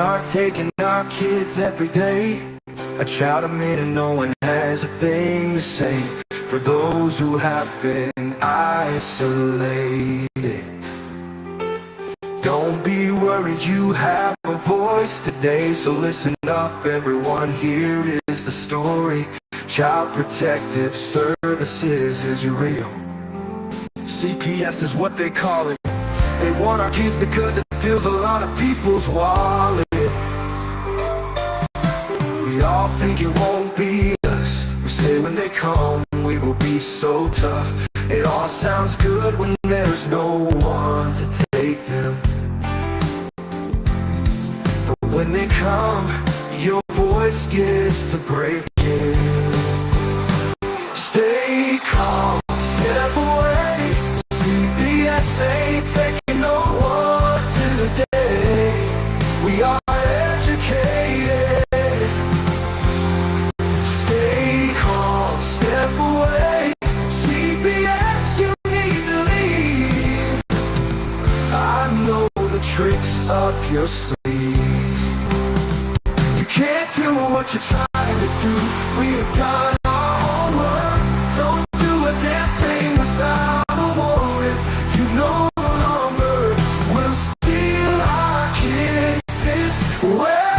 are taking our kids every day. A child a minute, no one has a thing to say. For those who have been isolated, don't be worried, you have a voice today. So listen up everyone, here is the story. Child Protective Services is real. CPS is what they call it. They want our kids because it fills a lot of people's wallet. We all think it won't be us. We say when they come, we will be so tough. It all sounds good when there's no one to take them. But when they come, your voice gets to break it. Stay calm, step away. CPS ain't taking no one today. We are educated. Stay calm, step away. CPS, you need to leave. I know the tricks up your sleeves. You can't do what you're trying to do. We have done our homework. Don't do a damn thing without a warrant. You no longer will steal our kids this way.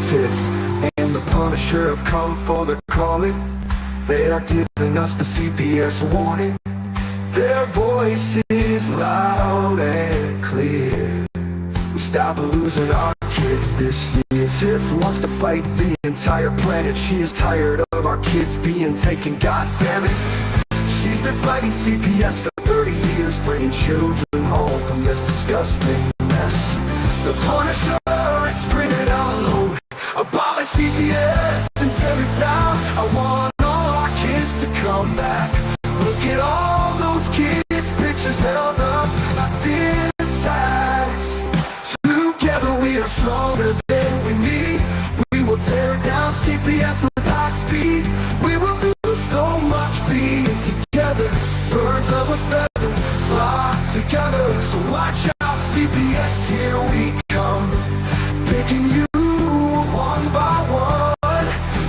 Tiff and the Punisher have come for the calling. They are giving us the CPS warning. Their voice is loud and clear. We stop losing our kids this year. Tiff wants to fight the entire planet. She is tired of our kids being taken, god damn it. She's been fighting CPS for 30 years, bringing children home from this disgusting mess. The Punisher is screaming out loud, abolish CPS and tear it down. I want all our kids to come back. Look at all those kids' pictures held up like thin tags. Together we are stronger than we need. We will tear down CPS with high speed. We will do so much being together. Birds of a feather flock together. So watch out, CPS, here we come. Picking you one by one.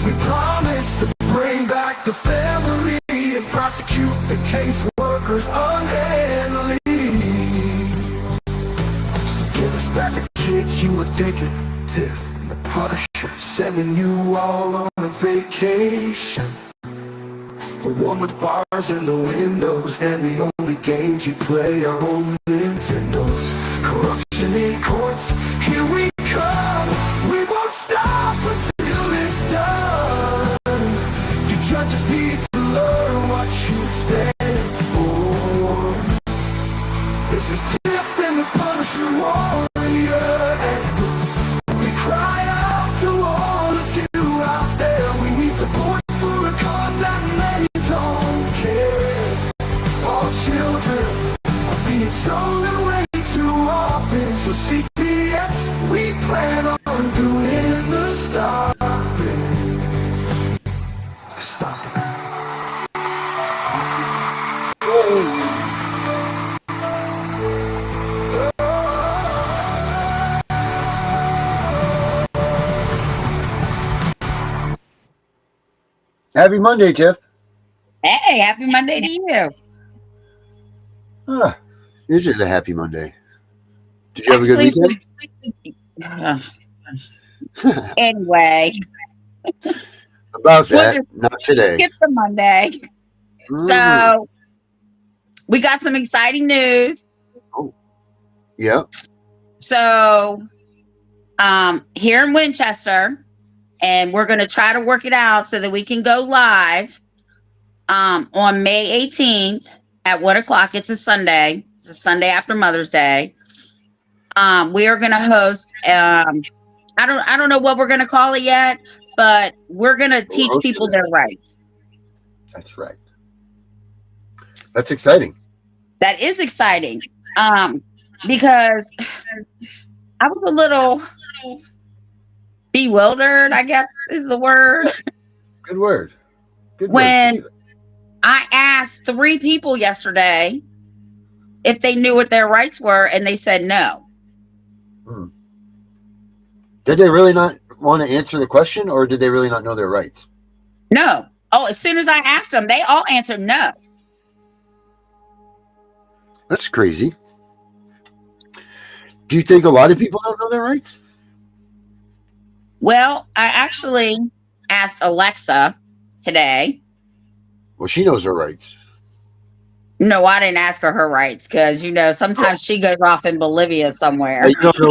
We promise to bring back the family and prosecute the caseworkers unhandily. So give us back the kids you have taken. Tiff and the Punisher sending you all on a vacation. The one with bars in the windows, and the only games you play are old Nintendos. Corruption in courts, here we come. We won't stop until it's done. You judges need to learn what you stand for. This is Tiff and the Punisher warrior, and we cry out to all of you out there. We need support for a cause that many don't care. All children are being stolen way too often. So CPS, we plan on doing the stopping. Stop. Happy Monday, Tiff. Hey, happy Monday to you. Is it a happy Monday? Did you have a good weekend? Anyway, About that, not today. skip the Monday. So we got some exciting news. Oh, yeah. So here in Winchester, and we're going to try to work it out so that we can go live on May 18th at 1 o'clock. It's a Sunday. It's a Sunday after Mother's Day. We are going to host, I don't know what we're going to call it yet, but we're going to teach people their rights. That's right. That's exciting. That is exciting. Because I was a little bewildered, I guess is the word. Good word. When I asked 3 people yesterday if they knew what their rights were, and they said no. Did they really not want to answer the question, or did they really not know their rights? No. Oh, as soon as I asked them, they all answered no. That's crazy. Do you think a lot of people don't know their rights? Well, I actually asked Alexa today. Well, she knows her rights. No, I didn't ask her rights because, sometimes she goes off in Bolivia somewhere. You don't know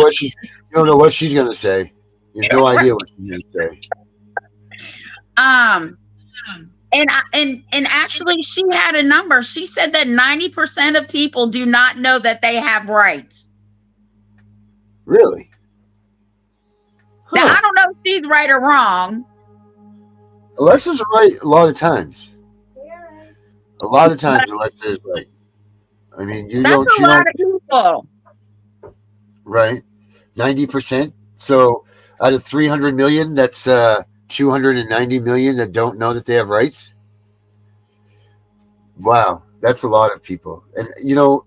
what she's going to say. You have no idea what she's going to say. And actually, she had a number. She said that 90% of people do not know that they have rights. Really? Huh. Now, I don't know if she's right or wrong. Alexa's right a lot of times. A lot of times, Alexa is right. I mean, That's a lot of people. Right? 90%. So out of 300 million, that's 290 million that don't know that they have rights. Wow, that's a lot of people. And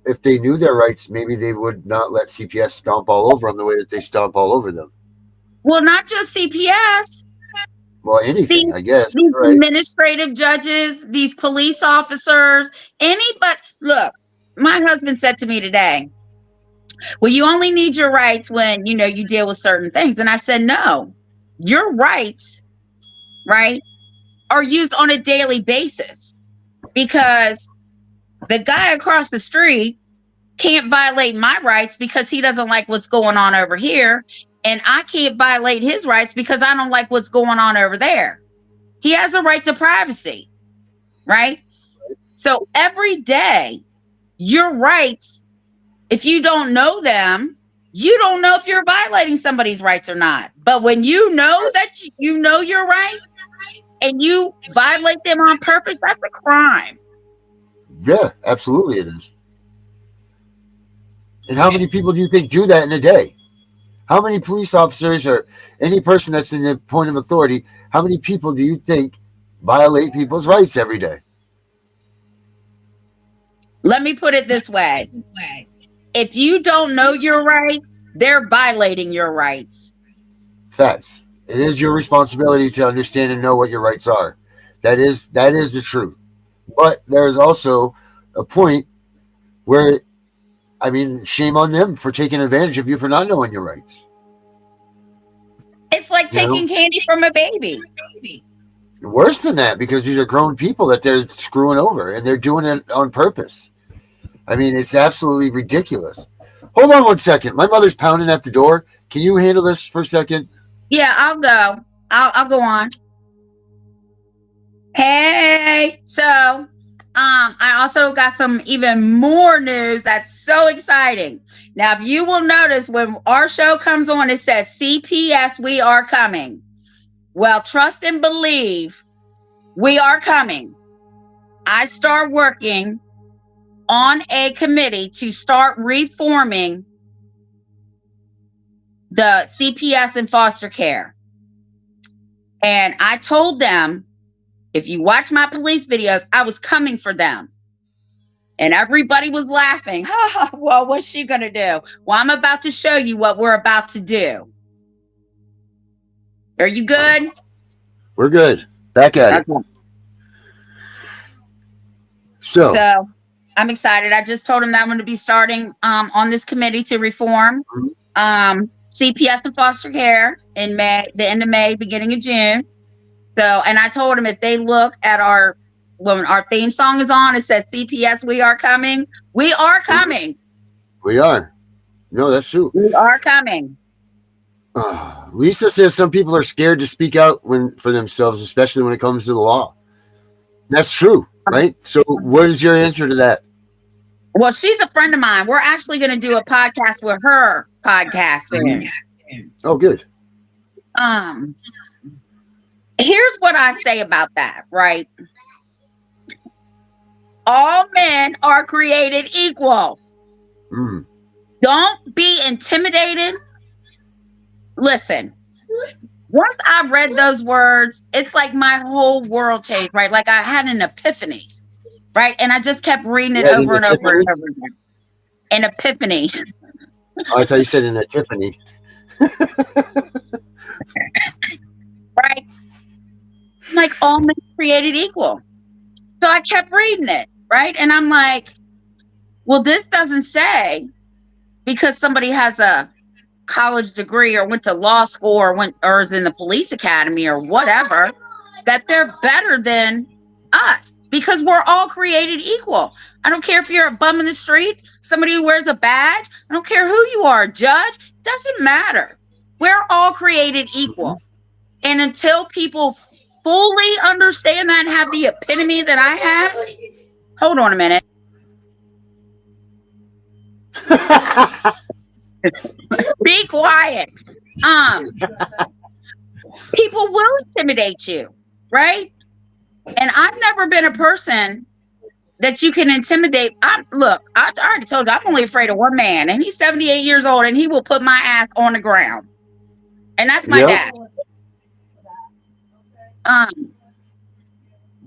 if they knew their rights, maybe they would not let CPS stomp all over them the way that they stomp all over them. Well, not just CPS. Well, anything, I guess. These right? Administrative judges, these police officers, but look, my husband said to me today, well, you only need your rights when, you deal with certain things. And I said, no, your rights, right, are used on a daily basis, because the guy across the street can't violate my rights because he doesn't like what's going on over here. And I can't violate his rights because I don't like what's going on over there. He has a right to privacy, right? So every day, your rights, if you don't know them, you don't know if you're violating somebody's rights or not. But when you know that you know your right and you violate them on purpose, that's a crime. Yeah, absolutely it is. And how many people do you think do that in a day? How many police officers or any person that's in the point of authority, how many people do you think violate people's rights every day? Let me put it this way. If you don't know your rights, they're violating your rights. Facts. It is your responsibility to understand and know what your rights are. That is the truth. But there is also a point where, shame on them for taking advantage of you for not knowing your rights. It's like taking candy from a baby. Worse than that, because these are grown people that they're screwing over, and they're doing it on purpose. It's absolutely ridiculous. Hold on one second. My mother's pounding at the door. Can you handle this for a second? Yeah, I'll go. I'll go on. Hey, so I also got some even more news that's so exciting. Now, if you will notice, when our show comes on, it says CPS, we are coming. Well, trust and believe, we are coming. I start working on a committee to start reforming the CPS in foster care. And I told them, if you watch my police videos, I was coming for them. And everybody was laughing. Well, what's she going to do? Well, I'm about to show you what we're about to do. Are you good? We're good. Back at it. So I'm excited. I just told him that I'm going to be starting on this committee to reform CPS and foster care in May, the end of May, beginning of June. So, and I told him if they look at when our theme song is on, it says CPS, we are coming. We are coming. We are. No, that's true. We are coming. Lisa says some people are scared to speak out for themselves, especially when it comes to the law. That's true, right? So what is your answer to that? Well, she's a friend of mine. We're actually going to do a podcast with her podcasting. Oh, good. Here's what I say about that, right? All men are created equal. Don't be intimidated. Listen, once I read those words, it's like my whole world changed, right? Like I had an epiphany, right? And I just kept reading it over and over and over again. An epiphany. Oh, I thought you said an epiphany. Right? Like all men created equal. So I kept reading it, right? And I'm like, well, this doesn't say because somebody has a college degree or went to law school or went or is in the police academy or whatever, that they're better than us because we're all created equal. I don't care if you're a bum in the street, somebody who wears a badge, I don't care who you are, judge, doesn't matter. We're all created equal. And until people fully understand that and have the epitome that I have, hold on a minute. Be quiet. People will intimidate you, right? And I've never been a person that you can intimidate. Look, I already told you, I'm only afraid of one man, and he's 78 years old, and he will put my ass on the ground. And that's my dad.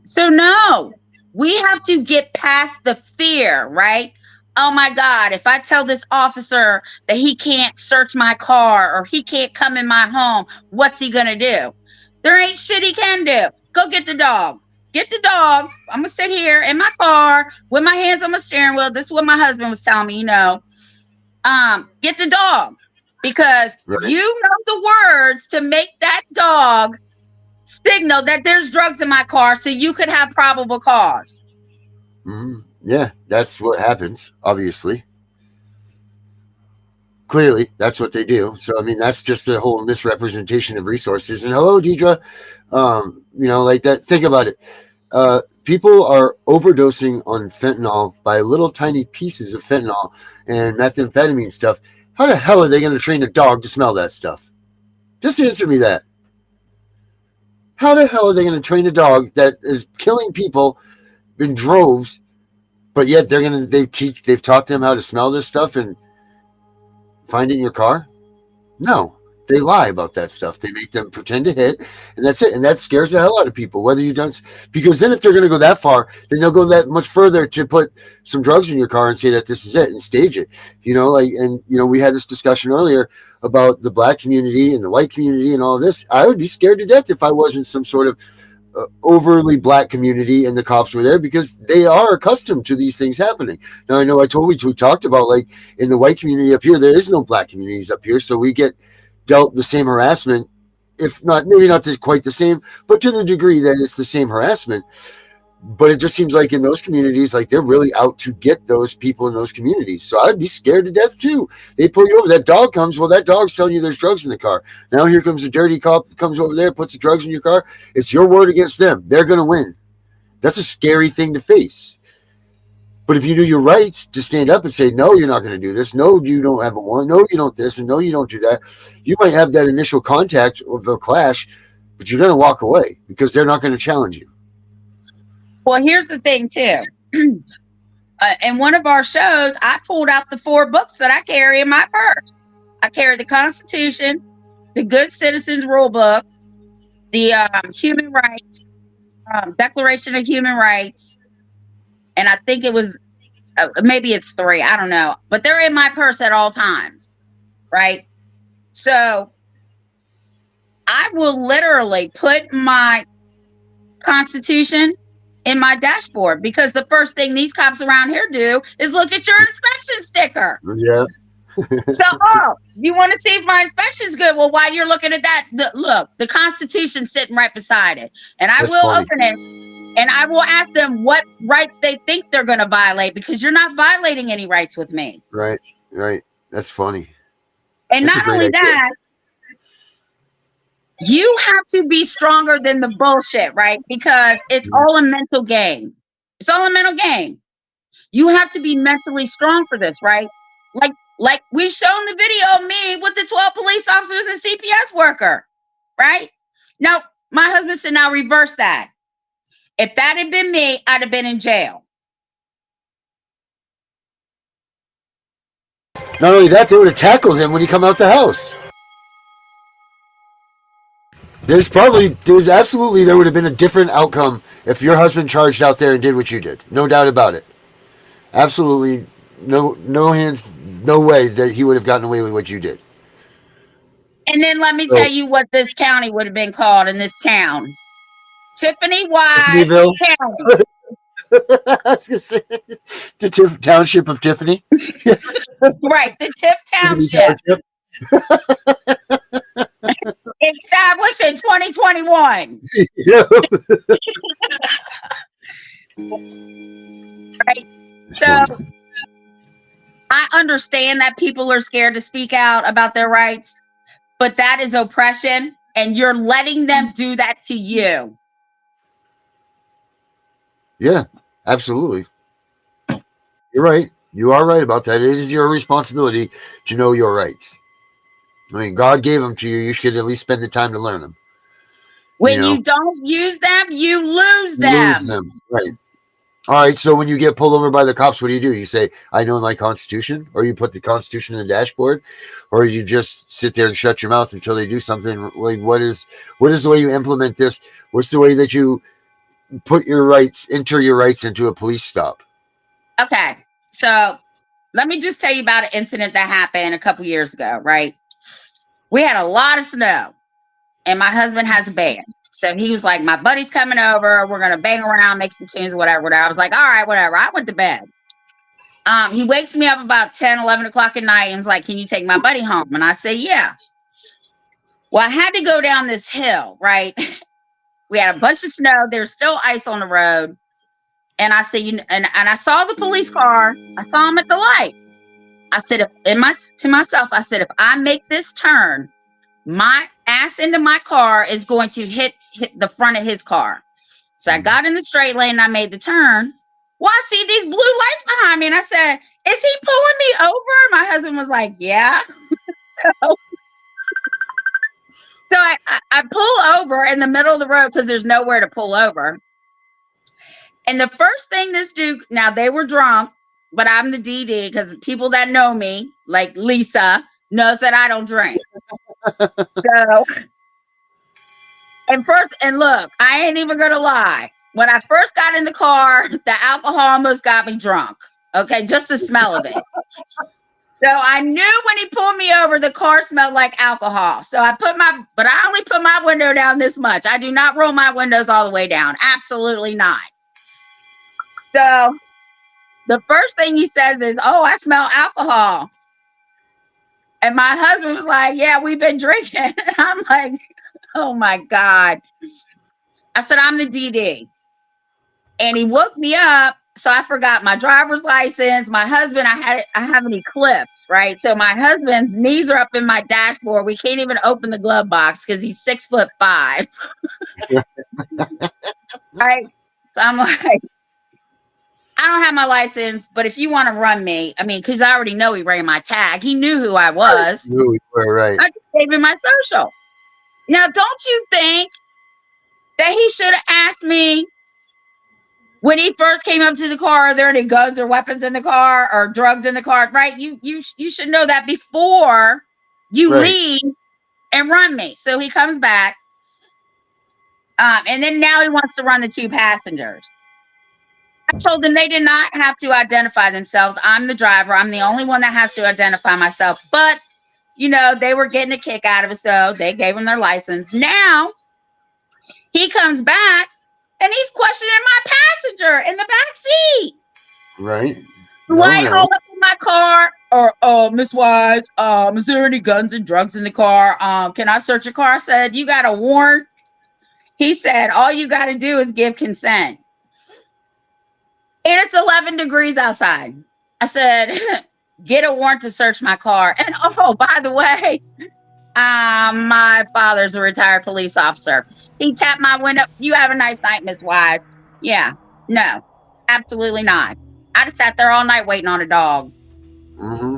So no, we have to get past the fear, right? Oh my God, if I tell this officer that he can't search my car or he can't come in my home, what's he gonna do? There ain't shit he can do. Go get the dog. Get the dog. I'm gonna sit here in my car with my hands on my steering wheel. This is what my husband was telling me, get the dog. Because you know the words to make that dog signal that there's drugs in my car so you could have probable cause. Mm-hmm. Yeah, that's what happens, obviously. Clearly, that's what they do. So, I mean, that's just a whole misrepresentation of resources. And hello, Deidre. Like that. Think about it. People are overdosing on fentanyl by little tiny pieces of fentanyl and methamphetamine stuff. How the hell are they going to train a dog to smell that stuff? Just answer me that. How the hell are they going to train a dog that is killing people in droves, but yet they've taught them how to smell this stuff and find it in your car? No, they lie about that stuff. They make them pretend to hit, and that's it. And that scares the hell out of people, whether you don't, because then if they're going to go that far, then they'll go that much further to put some drugs in your car and say that this is it and stage it. We had this discussion earlier about the black community and the white community and all of this. I would be scared to death if I wasn't some sort of overly black community and the cops were there, because they are accustomed to these things happening. Now, I know we talked about, like, in the white community up here, there is no black communities up here, so we get dealt the same harassment, if not, maybe not quite the same, but to the degree that it's the same harassment. But it just seems like in those communities, like, they're really out to get those people in those communities. So I'd be scared to death too. They pull you over, that dog comes, well, that dog's telling you there's drugs in the car. Now here comes a dirty cop, comes over there, puts the drugs in your car. It's your word against them. They're going to win. That's a scary thing to face. But if you do your rights to stand up and say, no, you're not going to do this. No, you don't have a warrant. No, you don't this. And no, you don't do that. You might have that initial contact of a clash, but you're going to walk away because they're not going to challenge you. Well, here's the thing, too. In one of our shows, I pulled out the 4 books that I carry in my purse. I carry the Constitution, the Good Citizens Rule Book, the Human Rights, Declaration of Human Rights, and I think it was, maybe it's 3, I don't know. But they're in my purse at all times, right? So I will literally put my Constitution in my dashboard, because the first thing these cops around here do is look at your inspection sticker. Yeah. So, you want to see if my inspection's good? Well, while you're looking at that, look, the Constitution's sitting right beside it. And I will open it, and I will ask them what rights they think they're going to violate, because you're not violating any rights with me. Right. That's funny. And not only that, you have to be stronger than the bullshit, right? Because it's all a mental game. It's all a mental game. You have to be mentally strong for this, right? Like we've shown the video of me with the 12 police officers and CPS worker, right? Now, my husband said, now reverse that. If that had been me, I'd have been in jail. Not only that, they would have tackled him when he come out the house. There would have been a different outcome if your husband charged out there and did what you did. No doubt about it. Absolutely no hands, no way that he would have gotten away with what you did. And then let me So, tell you what this county would have been called in this town. Tiffany Wise Tiffanyville. County. I was gonna say the township of Tiffany. Right, the Tiff Tiffany Township. Township. Established in 2021. Yeah. Right. It's So funny. I understand that people are scared to speak out about their rights, but that is oppression, and you're letting them do that to you. Yeah, absolutely. You're right. You are right about that. It is your responsibility to know your rights. I mean, God gave them to you. You should at least spend the time to learn them. When you don't use them, you lose Lose them. them. Right. All right. So when you get pulled over by the cops, what do? You say, "I know my Constitution," or you put the Constitution in the dashboard, or you just sit there and shut your mouth until they do something. Like, what is the way you implement this? What's the way that you enter your rights into a police stop? Okay. So let me just tell you about an incident that happened a couple years ago, right? We had a lot of snow, and my husband has a band. So he was like, my buddy's coming over. We're going to bang around, make some tunes, whatever. I was like, all right, whatever. I went to bed. He wakes me up about 10, 11 o'clock at night and was like, can you take my buddy home? And I say, yeah. Well, I had to go down this hill, right? We had a bunch of snow. There's still ice on the road. And I said, and I saw the police car. I saw him at the light. I said, to myself, I said, if I make this turn, my ass into my car is going to hit the front of his car. So I got in the straight lane and I made the turn. Well, I see these blue lights behind me. And I said, is he pulling me over? My husband was like, yeah. So I pull over in the middle of the road because there's nowhere to pull over. And the first thing this dude, now they were drunk, but I'm the DD because people that know me, like Lisa, knows that I don't drink. So, and look, I ain't even gonna lie. When I first got in the car, the alcohol almost got me drunk. Okay, just the smell of it. So I knew when he pulled me over, the car smelled like alcohol. So but I only put my window down this much. I do not roll my windows all the way down. Absolutely not. So the first thing he says is, oh, I smell alcohol. And my husband was like, yeah, we've been drinking. And I'm like, oh my God. I said, I'm the DD. And he woke me up. So I forgot my driver's license. My husband, I have any clips, right? So my husband's knees are up in my dashboard. We can't even open the glove box because he's 6'5". Right. So I'm like, I don't have my license, but if you want to run me, I mean, because I already know he ran my tag. He knew who I was. Right. I just gave him my social. Now, don't you think that he should have asked me when he first came up to the car, are there any guns or weapons in the car or drugs in the car? Right? You should know that before you leave and run me. So he comes back. And then now he wants to run the two passengers. I told them they did not have to identify themselves. I'm the driver. I'm the only one that has to identify myself. But, they were getting a kick out of it, so they gave him their license. Now, he comes back, and he's questioning my passenger in the back seat. Right. Light all up in my car. Or, Miss Wise, is there any guns and drugs in the car? Can I search your car? I said, you got a warrant? He said, all you got to do is give consent. And it's 11 degrees outside. I said, get a warrant to search my car. And oh, by the way, my father's a retired police officer. He tapped my window. You have a nice night, Miss Wise. Yeah, no, absolutely not. I just sat there all night waiting on a dog. Mm-hmm.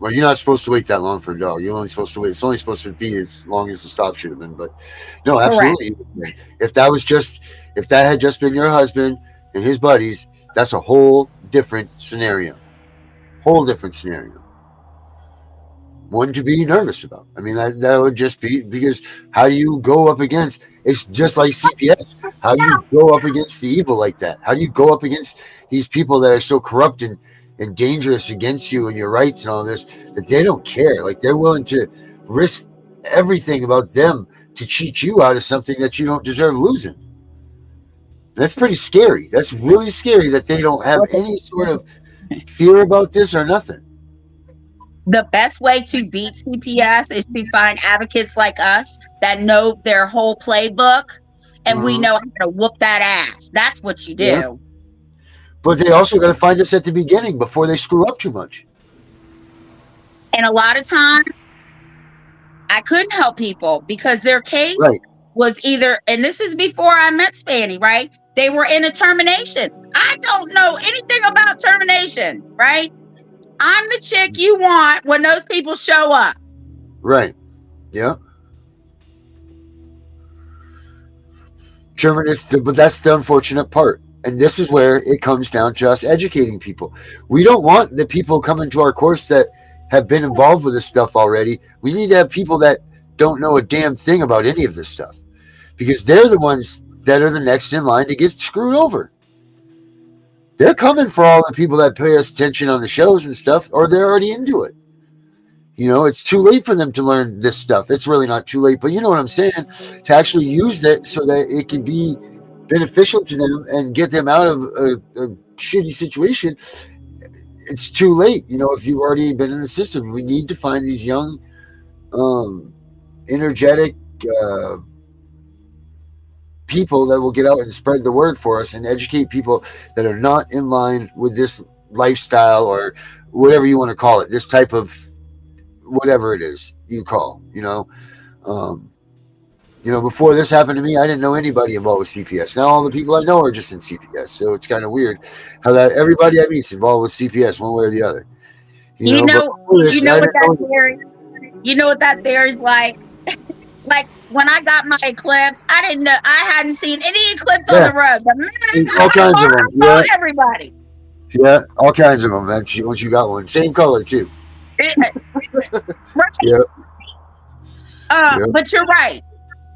Well, you're not supposed to wait that long for a dog. You're only supposed to wait. It's only supposed to be as long as the stop should have been. But no, absolutely. Correct. If that had just been your husband and his buddies, that's a whole different scenario. One to be nervous about. I mean, that would just be because how do you go up against? It's just like CPS. How do you go up against the evil like that? How do you go up against these people that are so corrupt and and dangerous against you and your rights and all this, that they don't care. Like, they're willing to risk everything about them to cheat you out of something that you don't deserve losing. That's pretty scary. That's really scary that they don't have any sort of fear about this or nothing. The best way to beat CPS is to find advocates like us that know their whole playbook, and we know how to whoop that ass. That's what you do. Yeah. But they also got to find us at the beginning before they screw up too much. And a lot of times, I couldn't help people because their case was either, and this is before I met Spanny, right? They were in a termination. I don't know anything about termination, right? I'm the chick you want when those people show up. Right. Yeah. But that's the unfortunate part. And this is where it comes down to us educating people. We don't want the people coming to our course that have been involved with this stuff already. We need to have people that don't know a damn thing about any of this stuff, because they're the ones that are the next in line to get screwed over. They're coming for all the people that pay us attention on the shows and stuff, or they're already into it. You know, it's too late for them to learn this stuff. It's really not too late, but you know what I'm saying? To actually use it so that it can be beneficial to them and get them out of a shitty situation. It's too late. You know, if you've already been in the system, we need to find these young, energetic people that will get out and spread the word for us and educate people that are not in line with this lifestyle or whatever you want to call it, this type of whatever it is you call, before this happened to me, I didn't know anybody involved with CPS. Now all the people I know are just in CPS. So it's kind of weird how that everybody I meet is involved with CPS one way or the other. You know what that theory is like? Like when I got my eclipse, I hadn't seen any eclipse on the road. The minute I got my car, I saw everybody. Yeah, all kinds of them. Once you got one, same color too. Right. Yep. But you're right,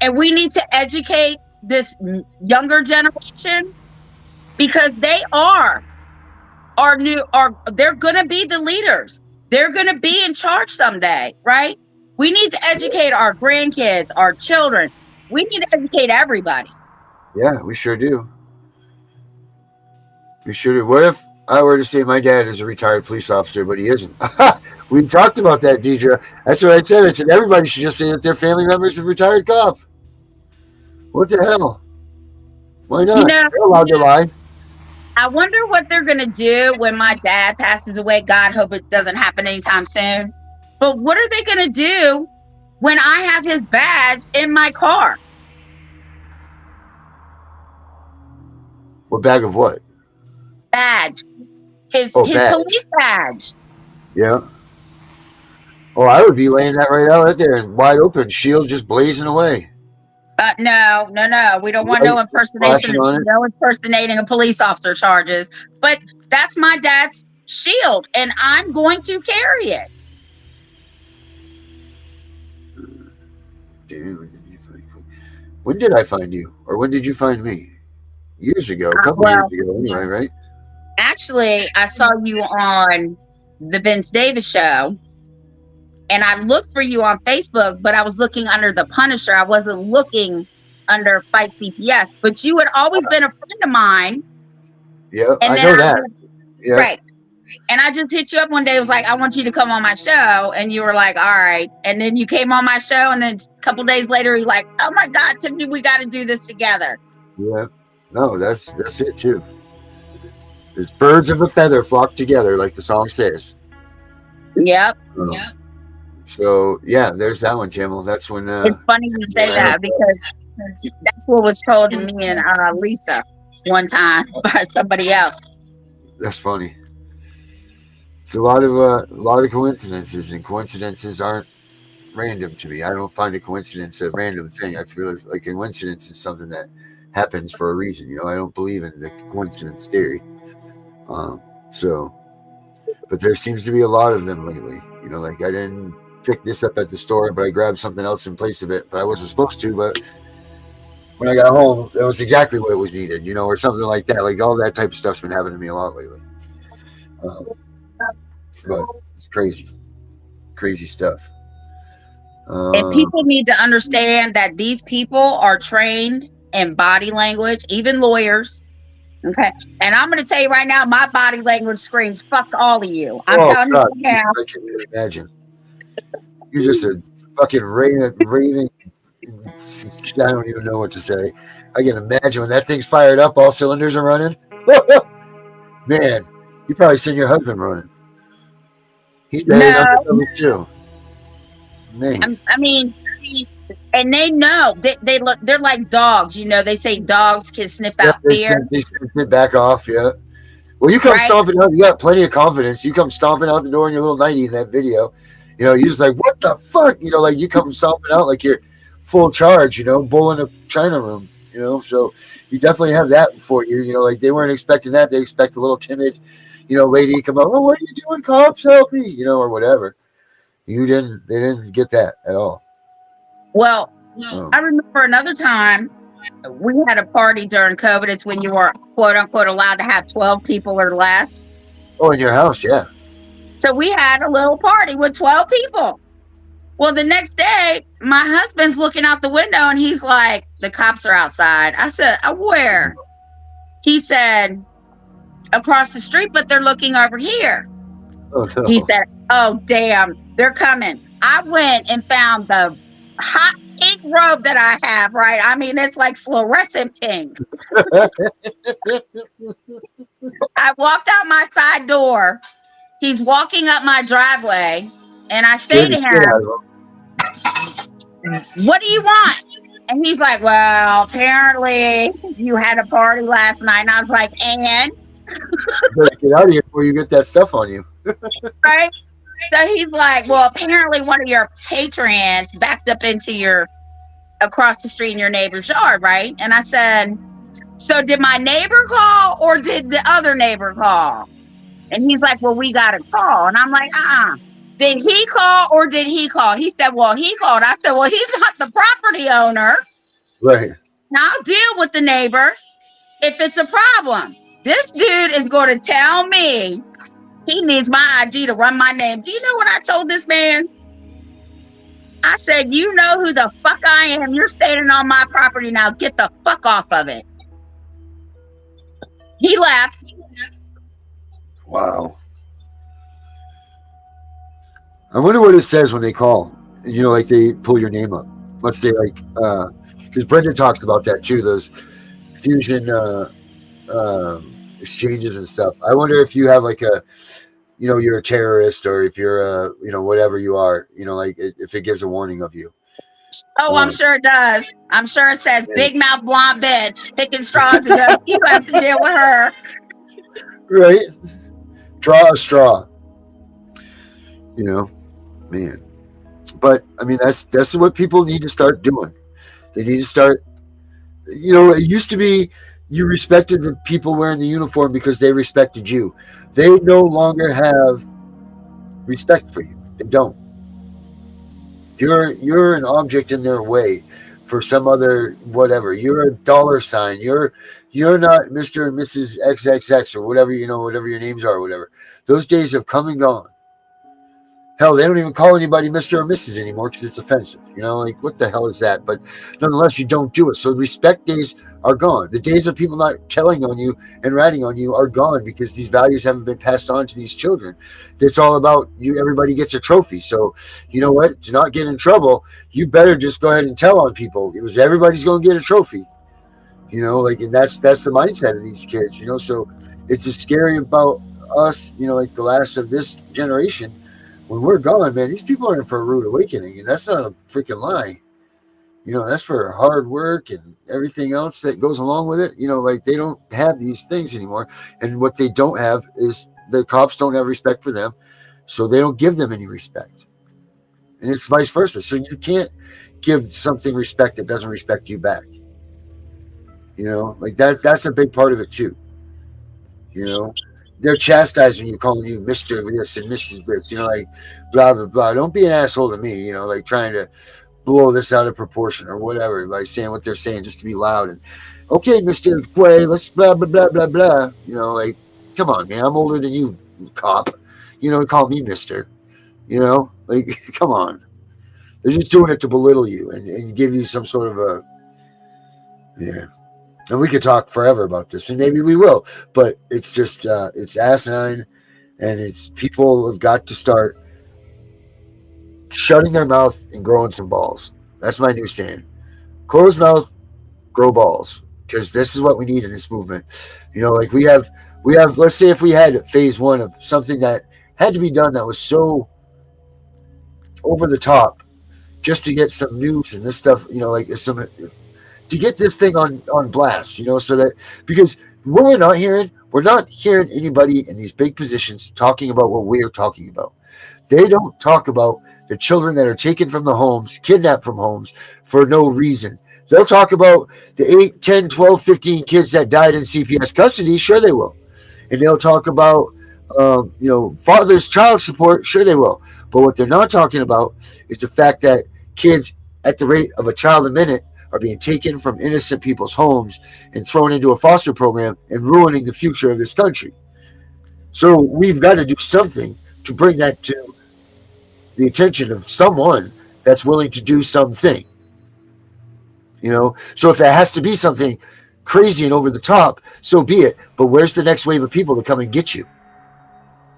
and we need to educate this younger generation because they they're gonna be the leaders. They're gonna be in charge someday, right? We need to educate our grandkids, our children. We need to educate everybody. Yeah, we sure do. We sure do. What if I were to say my dad is a retired police officer, but he isn't? We talked about that, Deidre. That's what I said. I said everybody should just say that their family members are retired cop. What the hell? Why not? They're allowed to lie. I wonder what they're going to do when my dad passes away. God hope it doesn't happen anytime soon. But what are they going to do when I have his badge in my car? What bag of what? Badge. His police badge. Yeah. Oh, I would be laying that right there and wide open, shield just blazing away. No. We don't want no impersonation. No impersonating a police officer charges. But that's my dad's shield, and I'm going to carry it. When did I find you? Or when did you find me? Years ago. A couple years ago anyway, right? Actually, I saw you on the Vince Davis show. And I looked for you on Facebook, but I was looking under the Punisher. I wasn't looking under Fight CPS. But you had always been a friend of mine. Yeah, I know that. Yeah. Right. And I just hit you up one day. It was like, I want you to come on my show. And you were like, all right. And then you came on my show. And then a couple days later, you're like, oh my God, Tiffany, we got to do this together. Yeah. No, that's it too. There's birds of a feather flock together, like the song says. Yep. Yep. So yeah, there's that one, Tamil. That's when. It's funny you say that because that's what was told to me and Lisa one time by somebody else. That's funny. It's a lot of coincidences, and coincidences aren't random to me. I don't find a coincidence a random thing. I feel like a coincidence is something that happens for a reason. I don't believe in the coincidence theory. But there seems to be a lot of them lately. Like I didn't pick this up at the store, but I grabbed something else in place of it, but I wasn't supposed to. But when I got home, that was exactly what it was needed, or something like that. Like all that type of stuff's been happening to me a lot lately. But it's crazy stuff. And people need to understand that these people are trained in body language, even lawyers. Okay. And I'm going to tell you right now, my body language screams, fuck all of you. I'm Oh telling you God, right now. I can't even imagine. You're just a fucking raving. I don't even know what to say. I can imagine when that thing's fired up, all cylinders are running. Man, you probably seen your husband running. He's ready enough No, to cover too. Man, I mean, and they know they look, they're like dogs. You know, they say dogs can sniff yeah, out fear, they sit back off. Yeah. Well, you come right? stomping out. You got plenty of confidence. You come stomping out the door in your little nightie in that video. You know, you're just like, what the fuck? You know, like you come stomping out like you're full charge. You know, bull in a china room. You know, so you definitely have that for you. You know, like they weren't expecting that. They expect a little timid, lady come up. Oh, what are you doing? Cops, help me! You know, or whatever. You didn't. They didn't get that at all. Well, Um, I remember another time we had a party during COVID. It's when you were quote unquote allowed to have 12 people or less. oh, in your house, yeah. So we had a little party with 12 people. Well, the next day, my husband's looking out the window and he's like, the cops are outside. I said, where? He said, across the street, but they're looking over here. Oh He no. said, oh, damn, they're coming. I went and found the hot pink robe that I have, right? I mean, it's like fluorescent pink. I walked out my side door. He's walking up my driveway, and I say Scared to the shit out him, of them. what do you want? And he's like, well, apparently you had a party last night. And I was like, and? You better get out of here before you get that stuff on you. Right? So he's like, well, apparently one of your patrons backed up into your across the street in your neighbor's yard, right? And I said, so did my neighbor call or did the other neighbor call? And he's like, well, we got a call. And I'm like, did he call or did he call? He said, well, he called. I said, well, he's not the property owner. Right. Now I'll deal with the neighbor if it's a problem. This dude is going to tell me he needs my ID to run my name. Do you know what I told this man? I said, you know who the fuck I am. You're standing on my property now. Get the fuck off of it. He left. Wow. I wonder what it says when they call. Like they pull your name up. Let's say because Brendan talks about that too. Those fusion exchanges and stuff. I wonder if you have like you're a terrorist or if you're whatever you are. Like if it gives a warning of you. Oh, I'm sure it does. I'm sure it says big mouth blonde bitch, thick and strong. Because you have to deal with her. Right. Draw a straw. Man. But I mean, that's what people need to start doing. They need to start. It used to be you respected the people wearing the uniform because they respected you. They no longer have respect for you. They don't. You're an object in their way for some other whatever. You're a dollar sign. You're not Mr. and Mrs. XXX or whatever whatever your names are or whatever. Those days have come and gone. Hell, they don't even call anybody Mr. or Mrs. anymore because it's offensive. Like what the hell is that? But nonetheless, you don't do it. So respect days are gone. The days of people not telling on you and ratting on you are gone because these values haven't been passed on to these children. It's all about you. Everybody gets a trophy. So you know what? To not get in trouble, you better just go ahead and tell on people. It was everybody's going to get a trophy. And that's the mindset of these kids. So it's as scary about us. Like the last of this generation. When we're gone, man, these people are in for a rude awakening, and that's not a freaking lie. That's for hard work and everything else that goes along with it. Like they don't have these things anymore, and what they don't have is the cops don't have respect for them, so they don't give them any respect, and it's vice versa. So you can't give something respect that doesn't respect you back. Like that's a big part of it too. They're chastising you, calling you Mr. this and Mrs. this, like blah, blah, blah. Don't be an asshole to me, like trying to blow this out of proportion or whatever by saying what they're saying just to be loud. And okay, Mr. Quay, let's blah, blah, blah, blah, blah. Like, come on, man, I'm older than you, cop. call me mister. Like, come on. They're just doing it to belittle you and give you some sort of a, yeah. And we could talk forever about this, and maybe we will, but it's just, it's asinine, and it's people have got to start shutting their mouth and growing some balls. That's my new saying. Close mouth, grow balls, because this is what we need in this movement. Like we have, let's say if we had phase one of something that had to be done that was so over the top just to get some news and this stuff, like some, to get this thing on blast, so that, because what we're not hearing anybody in these big positions talking about what we're talking about. They don't talk about the children that are taken from the homes, kidnapped from homes for no reason. They'll talk about the 8, 10, 12, 15 kids that died in CPS custody. Sure, they will. And they'll talk about, father's child support. Sure, they will. But what they're not talking about is the fact that kids at the rate of a child a minute are being taken from innocent people's homes and thrown into a foster program and ruining the future of this country. So we've got to do something to bring that to the attention of someone that's willing to do something. So if that has to be something crazy and over the top, so be it. But where's the next wave of people to come and get you?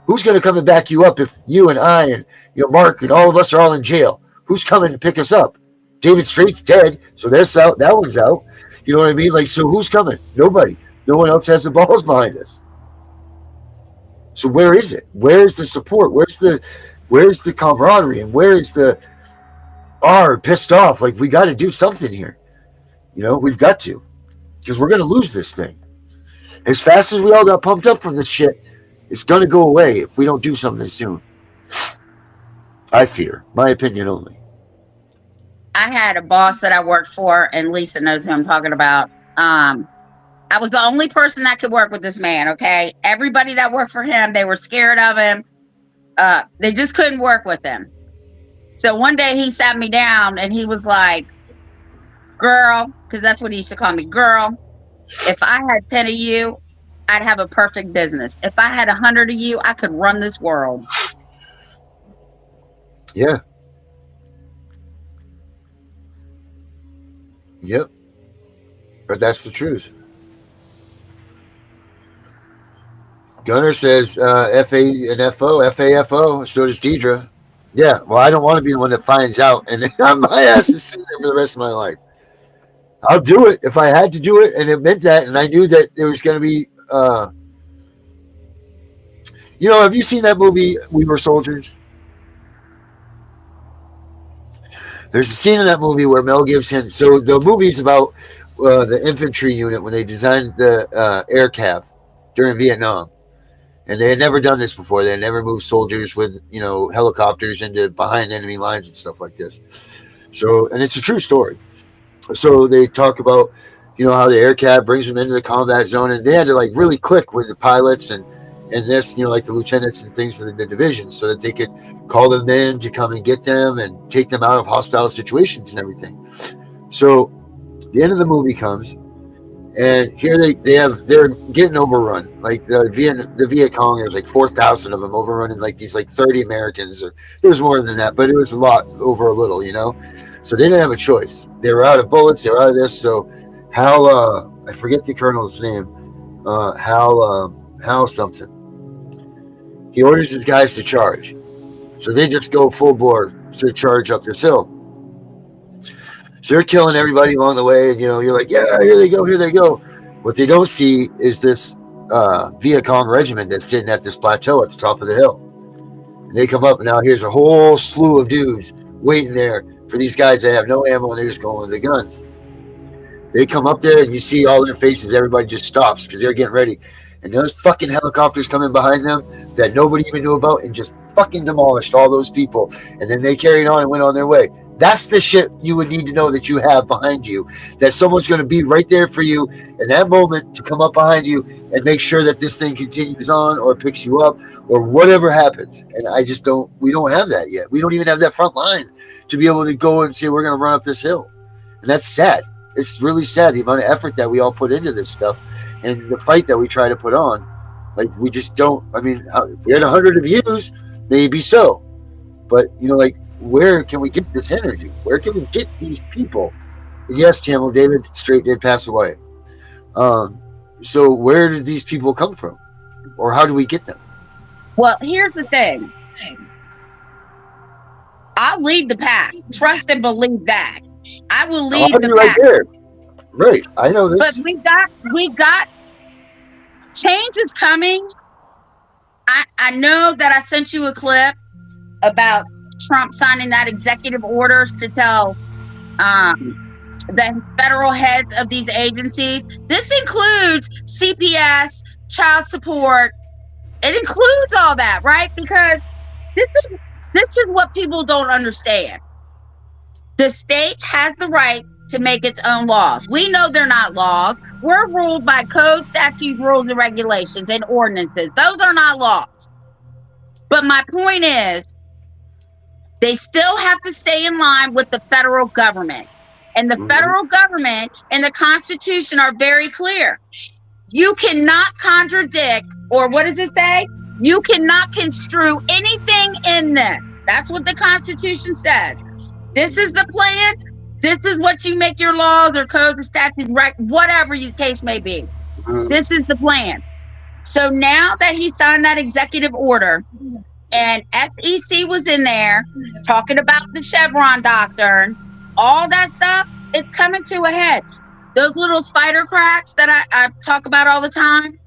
Who's going to come and back you up if you and I and Mark and all of us are all in jail? Who's coming to pick us up? David Straight's dead, so there's out. That one's out. You know what I mean? Like, so who's coming? Nobody. No one else has the balls behind us. So where is it? Where's the support? Where's the camaraderie? And where is the pissed off? Like, we got to do something here. We've got to, because we're going to lose this thing. As fast as we all got pumped up from this shit, it's going to go away if we don't do something soon. I fear. My opinion only. I had a boss that I worked for, and Lisa knows who I'm talking about. I was the only person that could work with this man, okay? Everybody that worked for him, they were scared of him. They just couldn't work with him. So one day he sat me down and he was like, girl, because that's what he used to call me, girl, if I had 10 of you, I'd have a perfect business. If I had 100 of you, I could run this world. Yeah. Yep. But that's the truth. Gunner says FA and FAFO. So does Deidre. Yeah, well, I don't want to be the one that finds out and my ass is sitting there for the rest of my life. I'll do it if I had to do it, and it meant that, and I knew that there was going to be, have you seen that movie, We Were Soldiers? There's a scene in that movie where Mel Gibson, so the movie's about the infantry unit when they designed the air cav during Vietnam. And they had never done this before. They had never moved soldiers with, helicopters into behind enemy lines and stuff like this. So, and it's a true story. So they talk about, how the air cav brings them into the combat zone, and they had to really click with the pilots and this, like the lieutenants and things of the divisions, so that they could call them in to come and get them and take them out of hostile situations and everything. So the end of the movie comes, and here they're getting overrun. Like the Viet Cong, there's 4,000 of them overrunning these 30 Americans, or there was more than that, but it was a lot over a little, So they didn't have a choice. They were out of bullets. They were out of this. So Hal, I forget the colonel's name, Hal something. He orders his guys to charge. So they just go full bore to charge up this hill. So they're killing everybody along the way. And, you're like, yeah, here they go. What they don't see is this Viet Cong regiment that's sitting at this plateau at the top of the hill. And they come up, and now here's a whole slew of dudes waiting there for these guys that have no ammo, and they're just going with the guns. They come up there, and you see all their faces. Everybody just stops because they're getting ready. And those fucking helicopters coming behind them that nobody even knew about and just fucking demolished all those people. And then they carried on and went on their way. That's the shit you would need to know that you have behind you, that someone's going to be right there for you in that moment to come up behind you and make sure that this thing continues on or picks you up or whatever happens. And we don't have that yet. We don't even have that front line to be able to go and say, we're going to run up this hill. And that's sad. It's really sad, the amount of effort that we all put into this stuff and the fight that we try to put on. Like we just don't. I mean, if we had 100 views, maybe so. But like where can we get this energy? Where can we get these people? Yes, Tamil David Straight did pass away. So where did these people come from, or how do we get them? Well, here's the thing. I'll lead the pack. Trust and believe that. I will lead the Right pack. there. Right. I know this. But we got change is coming. I know that I sent you a clip about Trump signing that executive orders to tell the federal heads of these agencies. This includes CPS, child support. It includes all that, right? Because this is what people don't understand. The state has the right to make its own laws. We know they're not laws. We're ruled by code, statutes, rules, and regulations and ordinances. Those are not laws. But my point is, they still have to stay in line with the federal government. And the federal government and the Constitution are very clear. You cannot contradict, or what does it say? You cannot construe anything in this. That's what the Constitution says. This is the plan. This is what you make your laws or codes or statutes, whatever your case may be. This is the plan. So now that he signed that executive order, and SEC was in there talking about the Chevron doctrine, all that stuff, it's coming to a head. Those little spider cracks that I talk about all the time,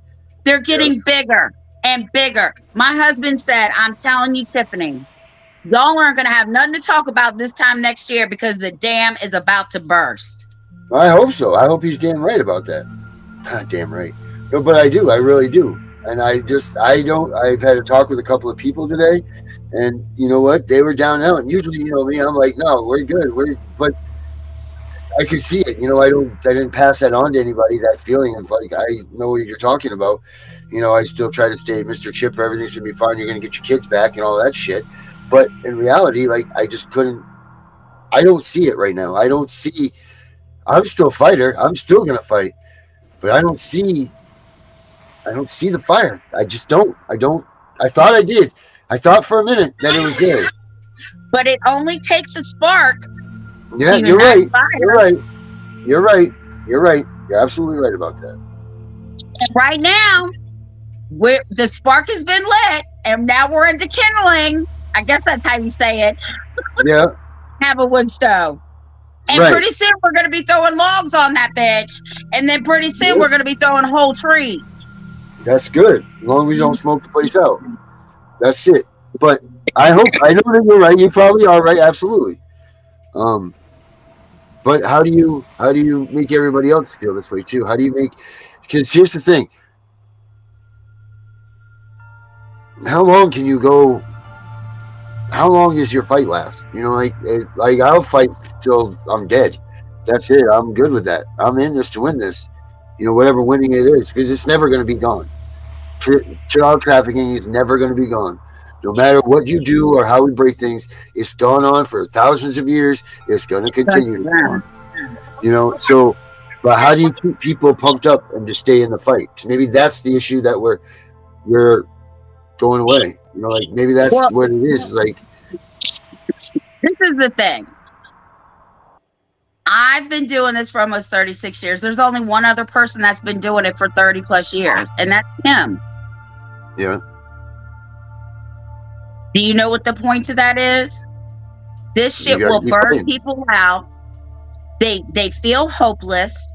they're getting bigger and bigger. My husband said, I'm telling you, Tiffany, y'all aren't going to have nothing to talk about this time next year because the dam is about to burst. I hope so. I hope he's damn right about that. Damn right. No, but I do. I really do. And I've had a talk with a couple of people today, and you know what? They were down and out. And usually, me, I'm like, no, we're good. But I could see it. I didn't pass that on to anybody, that feeling of like, I know what you're talking about. I still try to stay Mr. Chipper. Everything's going to be fine. You're going to get your kids back and all that shit. But in reality, like, I just couldn't, I don't see it right now. I'm still a fighter. I'm still going to fight. But I don't see the fire. I just don't. I thought I did. I thought for a minute that it was there. But it only takes a spark. Yeah, you're right. You're right. You're absolutely right about that. And right now, the spark has been lit, and now we're into kindling. I guess that's how you say it. Yeah. Have a wood stove. And pretty soon we're going to be throwing logs on that bitch. And then pretty soon we're going to be throwing whole trees. That's good. As long as we don't smoke the place out. That's it. But I know that you're right. You probably are right. Absolutely. But how do you make everybody else feel this way too? Because here's the thing. How long can you go? How long does your fight last? Like I'll fight till I'm dead. That's it. I'm good with that. I'm in this to win this. Whatever winning it is, because it's never going to be gone. Child trafficking is never going to be gone. No matter what you do or how we break things, it's gone on for thousands of years. It's going to continue to go on. So, but how do you keep people pumped up and to stay in the fight? Maybe that's the issue that we're going away. Like maybe that's what it is. Like, this is the thing. I've been doing this for almost 36 years. There's only one other person that's been doing it for 30 plus years, and that's him. Yeah. Do you know what the point to that is? This shit will burn people out. They feel hopeless.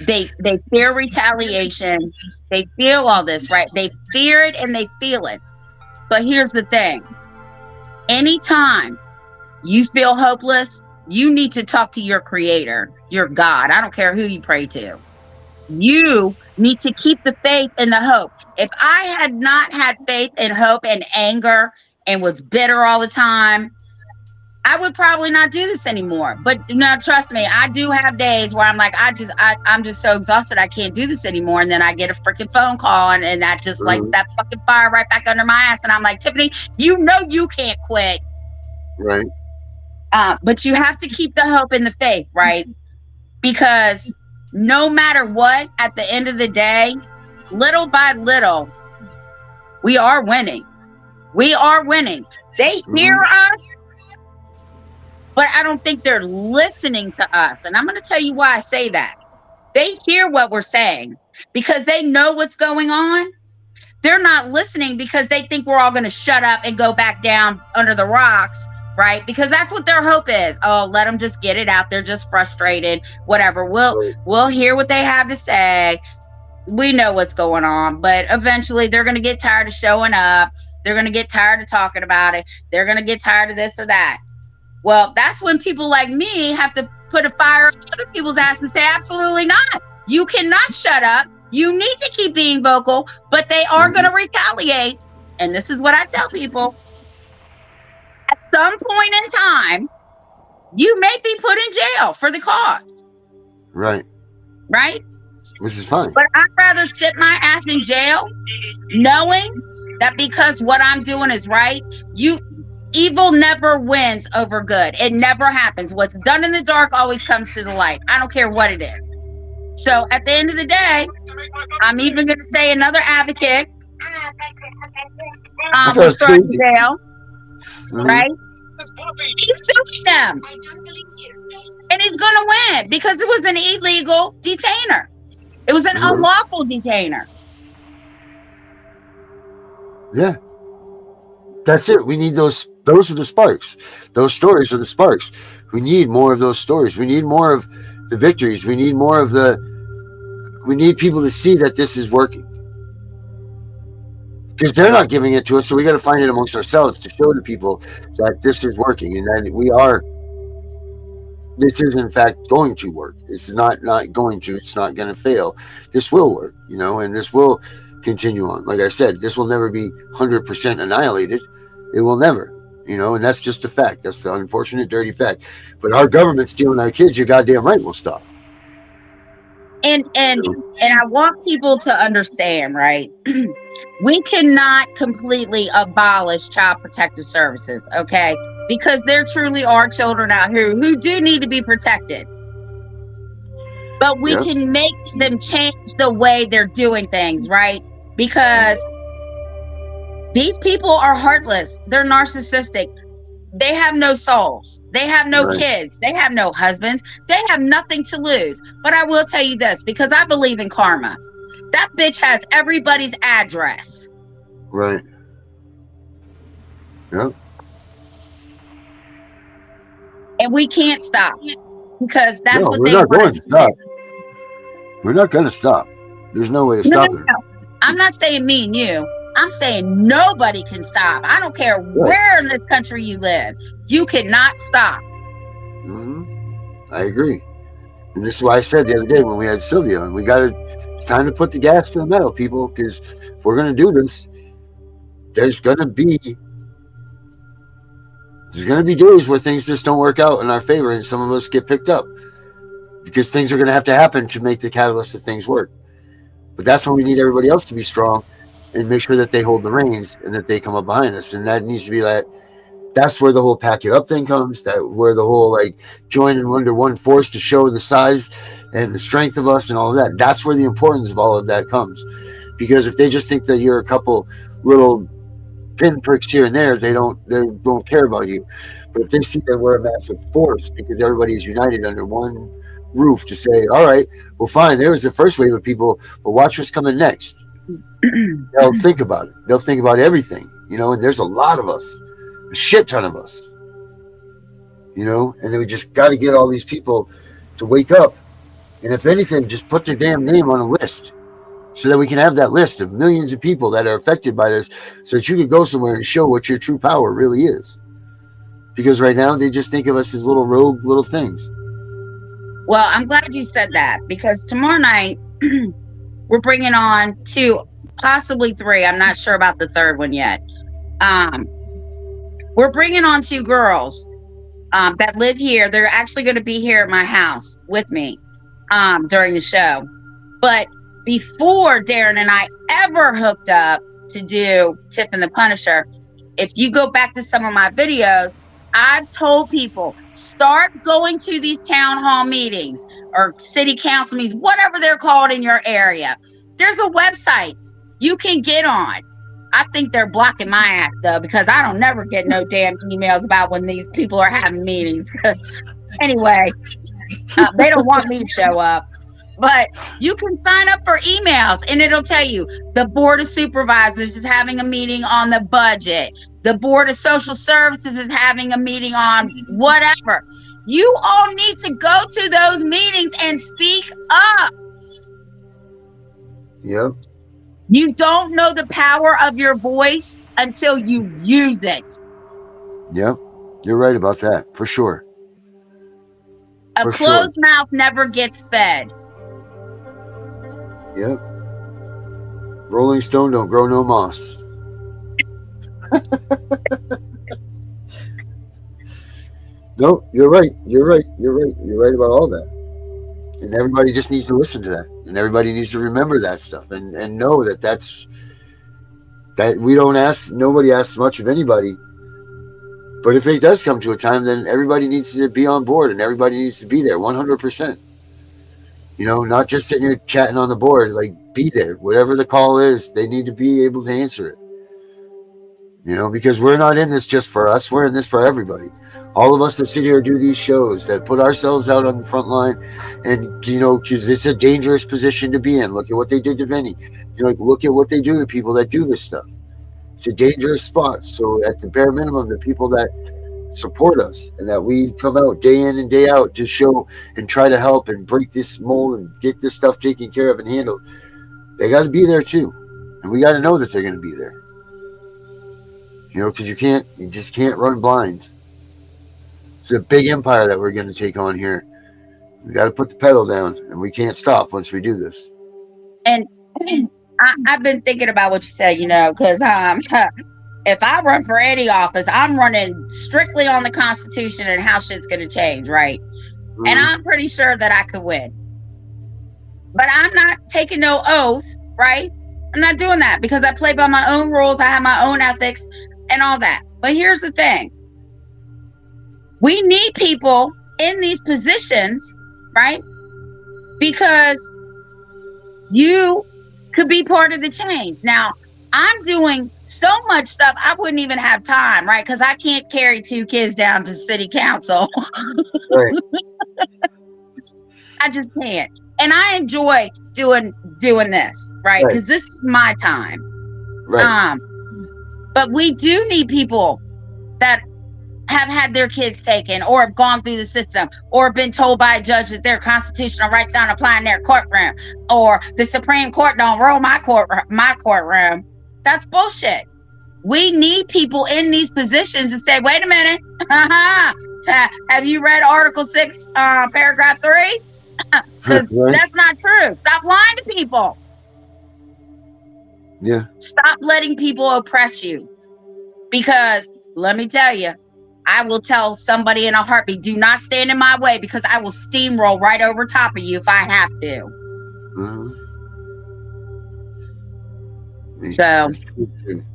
They fear retaliation. They feel all this, right? They fear it and they feel it. But here's the thing. Anytime you feel hopeless, you need to talk to your creator, your God. I don't care who you pray to. You need to keep the faith and the hope. If I had not had faith and hope and anger and was bitter all the time, I would probably not do this anymore. But no, trust me, I do have days where I'm like, I'm just so exhausted, I can't do this anymore. And then I get a freaking phone call and that just lights that fucking fire right back under my ass. And I'm like, Tiffany, you can't quit. Right. But you have to keep the hope and the faith, right? Because no matter what, at the end of the day, little by little, we are winning. We are winning. They hear us, but I don't think they're listening to us. And I'm going to tell you why I say that. They hear what we're saying because they know what's going on. They're not listening because they think we're all going to shut up and go back down under the rocks, right? Because that's what their hope is. Oh, let them just get it out. They're just frustrated, whatever. We'll hear what they have to say. We know what's going on, but eventually they're going to get tired of showing up. They're going to get tired of talking about it. They're going to get tired of this or that. Well, that's when people like me have to put a fire on other people's ass and say, absolutely not. You cannot shut up. You need to keep being vocal, but they are going to retaliate. And this is what I tell people. At some point in time, you may be put in jail for the cause. Right. Right? Which is fine. But I'd rather sit my ass in jail knowing that because what I'm doing is right. Evil never wins over good. It never happens. What's done in the dark always comes to the light. I don't care what it is. So at the end of the day, I'm even going to say another advocate was thrown in jail, right? He sued them. And he's going to win because it was an illegal detainer. It was an unlawful detainer. Yeah. That's it. We need those. Those are the sparks. Those stories are the sparks. We need more of those stories. We need more of the victories. We need more of we need people to see that this is working. Because they're not giving it to us, so we got to find it amongst ourselves to show the people that this is working and that this is in fact going to work. This is not going to, it's not going to fail. This will work, and this will continue on. Like I said, this will never be 100% annihilated. It will never, and that's just a fact. That's the unfortunate, dirty fact. But our government stealing our kids, you're goddamn right, will stop. And I want people to understand, right? We cannot completely abolish child protective services, okay? Because there truly are children out here who do need to be protected. But we can make them change the way they're doing things, right? Because these people are heartless. They're narcissistic. They have no souls. They have no kids. They have no husbands. They have nothing to lose. But I will tell you this, because I believe in karma. That bitch has everybody's address. Right. Yep. And we can't stop because that's what they want us to stop. We're not going to stop. There's no way of stopping. No. I'm not saying me and you. I'm saying nobody can stop. I don't care where in this country you live. You cannot stop. I agree. And this is why I said the other day when we had Sylvia, and it's time to put the gas to the metal, people, because if we're going to do this, there's going to be days where things just don't work out in our favor and some of us get picked up because things are going to have to happen to make the catalyst of things work. But that's when we need everybody else to be strong and make sure that they hold the reins and that they come up behind us. And that needs to be that's where the whole pack it up thing comes, where the whole join in under one force to show the size and the strength of us and all of that. That's where the importance of all of that comes. Because if they just think that you're a couple little pinpricks here and there, they don't care about you. But if they see that we're a massive force because everybody is united under one roof to say, all right, well, fine, there was the first wave of people, but watch what's coming next. They'll think about it. They'll think about everything, and there's a lot of us, a shit ton of us, and then we just got to get all these people to wake up. And if anything, just put their damn name on a list so that we can have that list of millions of people that are affected by this so that you can go somewhere and show what your true power really is. Because right now they just think of us as little rogue little things. Well, I'm glad you said that because tomorrow night we're bringing on 2, possibly 3. I'm not sure about the third one yet. We're bringing on 2 girls that live here. They're actually going to be here at my house with me during the show. But before Darren and I ever hooked up to do Tiff and the Punisher, if you go back to some of my videos, I've told people, start going to these town hall meetings or city council meetings, whatever they're called in your area. There's a website you can get on. I think they're blocking my ass though, because I don't never get no damn emails about when these people are having meetings. Anyway, they don't want me to show up. But you can sign up for emails and it'll tell you the Board of Supervisors is having a meeting on the budget. The Board of Social Services is having a meeting on whatever. You all need to go to those meetings and speak up. Yep. You don't know the power of your voice until you use it. Yep. You're right about that, for sure. A closed mouth never gets fed. Yep. Rolling stone don't grow no moss. No, you're right. You're right. You're right. You're right about all that. And everybody just needs to listen to that. And everybody needs to remember that stuff and know that that we don't ask, nobody asks much of anybody. But if it does come to a time, then everybody needs to be on board and everybody needs to be there 100%. Not just sitting here chatting on the board, like be there. Whatever the call is, they need to be able to answer it. Because we're not in this just for us. We're in this for everybody. All of us that sit here do these shows, that put ourselves out on the front line, and because it's a dangerous position to be in. Look at what they did to Vinny. Look at what they do to people that do this stuff. It's a dangerous spot. So at the bare minimum, the people that support us and that we come out day in and day out to show and try to help and break this mold and get this stuff taken care of and handled, they got to be there too. And we got to know that they're going to be there. Because you just can't run blind. It's a big empire that we're going to take on here. We got to put the pedal down, and we can't stop once we do this. And I've been thinking about what you said, because if I run for any office, I'm running strictly on the Constitution and how shit's going to change, right? Mm-hmm. And I'm pretty sure that I could win. But I'm not taking no oath, right? I'm not doing that because I play by my own rules. I have my own ethics and all that. But here's the thing. We need people in these positions, right? Because you could be part of the change. Now, I'm doing so much stuff, I wouldn't even have time, right? Because I can't carry 2 kids down to city council. Right. I just can't. And I enjoy doing this, right? Because this is my time. Right. But we do need people that have had their kids taken or have gone through the system or been told by a judge that their constitutional rights don't apply in their courtroom or the Supreme Court don't rule my courtroom. That's bullshit. We need people in these positions to say, wait a minute. Have you read Article 6, paragraph 3? Because that's not true. Stop lying to people. Yeah. Stop letting people oppress you. Because let me tell you, I will tell somebody in a heartbeat, do not stand in my way because I will steamroll right over top of you if I have to. Mm-hmm. So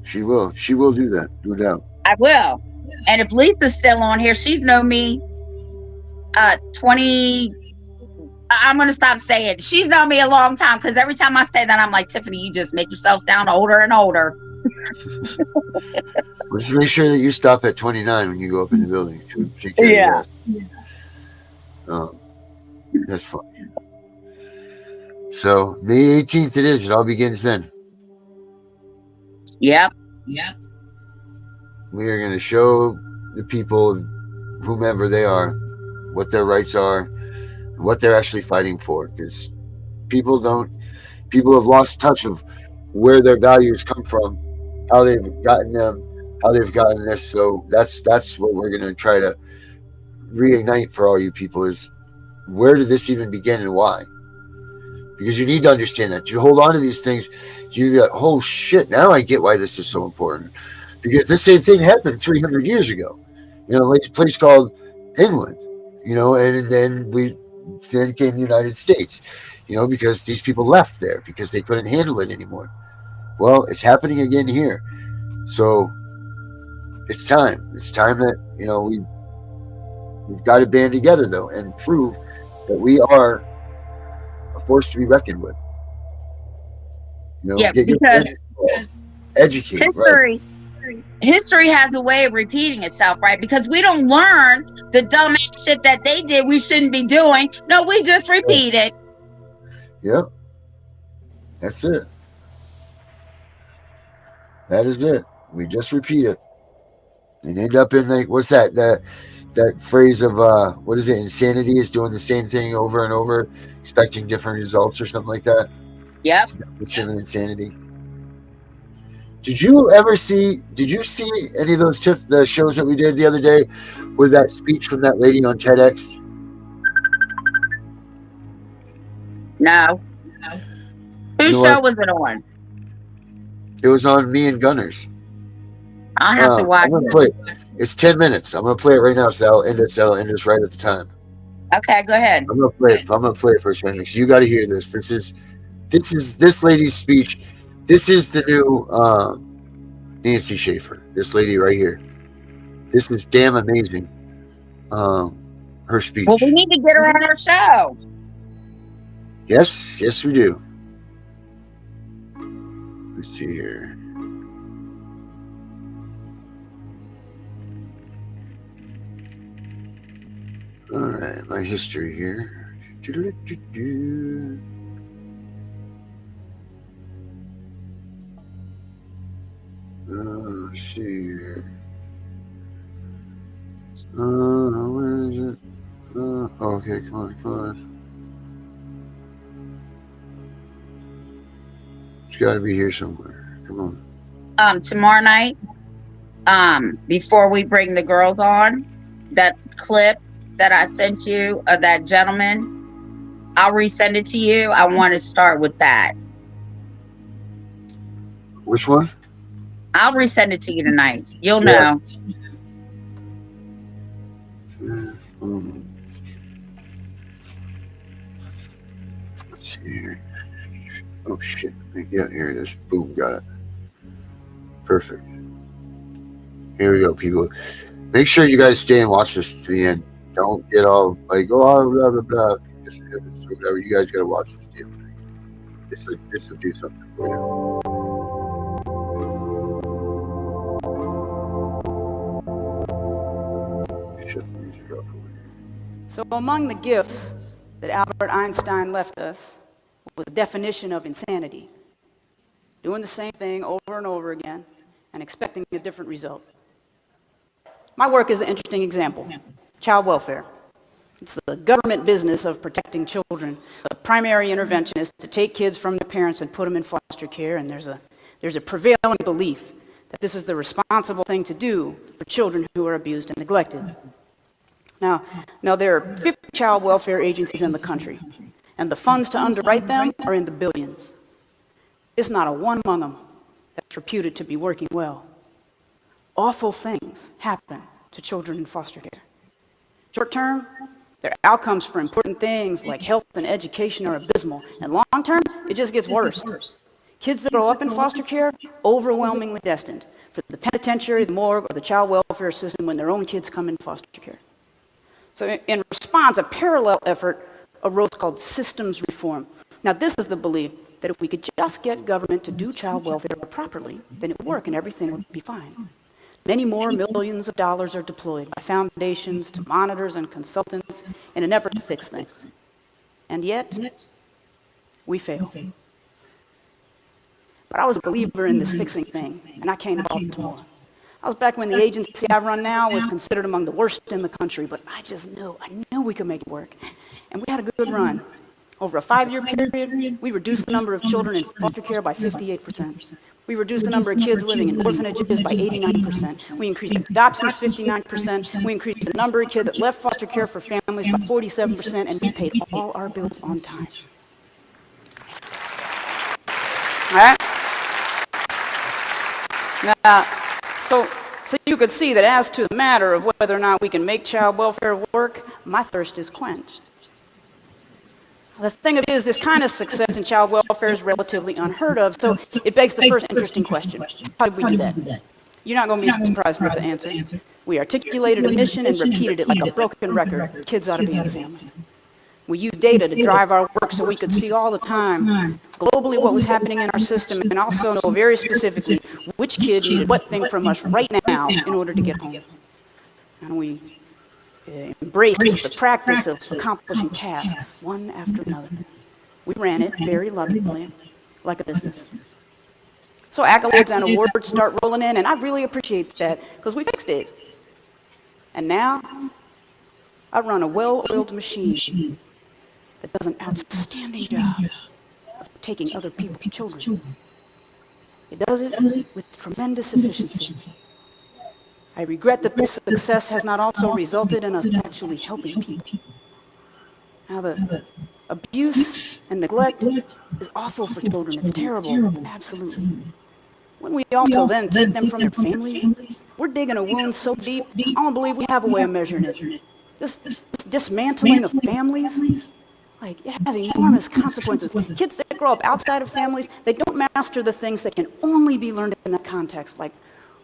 she will do that, no doubt. I will. And if Lisa's still on here, she's known me 20. I'm gonna stop saying she's known me a long time because every time I say that, I'm like, Tiffany, you just make yourself sound older and older. Well, just make sure that you stop at 29 when you go up in the building. Yeah. That's fine. So May 18th it is. It all begins then. Yep. We are going to show the people, whomever they are, what their rights are, and what they're actually fighting for. Because people have lost touch of where their values come from, how they've gotten them, how they've gotten this. So that's what we're going to try to reignite for all you people is where did this even begin and why? Because you need to understand that. You hold on to these things, you go, oh shit, now I get why this is so important. Because the same thing happened 300 years ago. Like a place called England, and then came the United States, because these people left there because they couldn't handle it anymore. Well, it's happening again here. So it's time. It's time that, we've got to band together though and prove that we are a force to be reckoned with. Yeah, get your because friends involved. Educate, right? history has a way of repeating itself, right? Because we don't learn the dumb shit that they did we shouldn't be doing. No, we just repeat it. Yep, that's it. That is it. We just repeat it and end up in like what's that? That phrase of what is it? Insanity is doing the same thing over and over, expecting different results or something like that. Yep. It's the definition of insanity. Did you ever see? Did you see any of those the shows that we did the other day with that speech from that lady on TEDx? No. You Whose know show what? was it on? It was on Me and Gunners. I'll have to watch I'm gonna it. play it. It's 10 minutes. I'm gonna play it right now, so that'll end us. That'll end us right at the time. Okay, go ahead. I'm gonna play it. I'm gonna play it for a second because you got to hear this. This is this lady's speech. This is the new Nancy Schaefer. This lady right here. This is damn amazing. Her speech. Well, we need to get her on our show. Yes, we do. Let's see here. All right, my history here. Let's see here. Where is it? Okay, come on. It's got to be here somewhere. Come on. Tomorrow night, before we bring the girls on, that clip that I sent you of that gentleman, I'll resend it to you. I want to start with that. Which one? I'll resend it to you tonight. You'll know. Let's see here. Oh shit. Yeah, here it is. Boom, got it. Perfect. Here we go, people. Make sure you guys stay and watch this to the end. Don't get all like, oh, blah, blah, blah. Just whatever. You guys got to watch this damn thing. This will do something for you. Shut the music off over here. So among the gifts that Albert Einstein left us was the definition of insanity. Doing the same thing over and over again and expecting a different result. My work is an interesting example. Child welfare. It's the government business of protecting children. The primary intervention is to take kids from their parents and put them in foster care, and there's a prevailing belief that this is the responsible thing to do for children who are abused and neglected. Now there are 50 child welfare agencies in the country, and the funds to underwrite them are in the billions. It's not a one among them that's reputed to be working well. Awful things happen to children in foster care. Short term, their outcomes for important things like health and education are abysmal, and long term, it just gets worse. Kids that grow up in foster care, overwhelmingly destined for the penitentiary, the morgue, or the child welfare system when their own kids come in foster care. So in response, a parallel effort arose called systems reform. Now this is the belief that if we could just get government to do child welfare properly, then it would work and everything would be fine. Many more millions of dollars are deployed by foundations to monitors and consultants in an effort to fix things. And yet, we fail. But I was a believer in this fixing thing, and I came to Baltimore. I was back when the agency I run now was considered among the worst in the country, but I knew we could make it work. And we had a good run. Over a 5-year period, we reduced the number of children in foster care by 58%. We reduced the number of kids living in orphanages by 89%. We increased adoptions 59%. We increased the number of kids that left foster care for families by 47%, and we paid all our bills on time. All right? Now, so you could see that as to the matter of whether or not we can make child welfare work, my thirst is quenched. The thing of it is, this kind of success in child welfare is relatively unheard of, so it begs the first interesting question. How did we do that? You're not going to be surprised with the answer. We articulated a mission and repeated it like a broken record. Kids ought to be in families. We used data to drive our work so we could see all the time globally what was happening in our system, and also know very specifically which kid needed what thing from us right now in order to get home. And we embraced the practice of accomplishing tasks one after another. We ran it very lovingly, like a business. So accolades and awards start rolling in, and I really appreciate that because we fixed it. And now I run a well-oiled machine that does an outstanding job of taking other people's children. It does it with tremendous efficiency. I regret that this success has not also resulted in us actually helping people. Now, the abuse and neglect is awful for children. It's terrible, absolutely. When we also then take them from their families, we're digging a wound so deep, I don't believe we have a way of measuring it. This dismantling of families, like, it has enormous consequences. Kids that grow up outside of families, they don't master the things that can only be learned in that context, like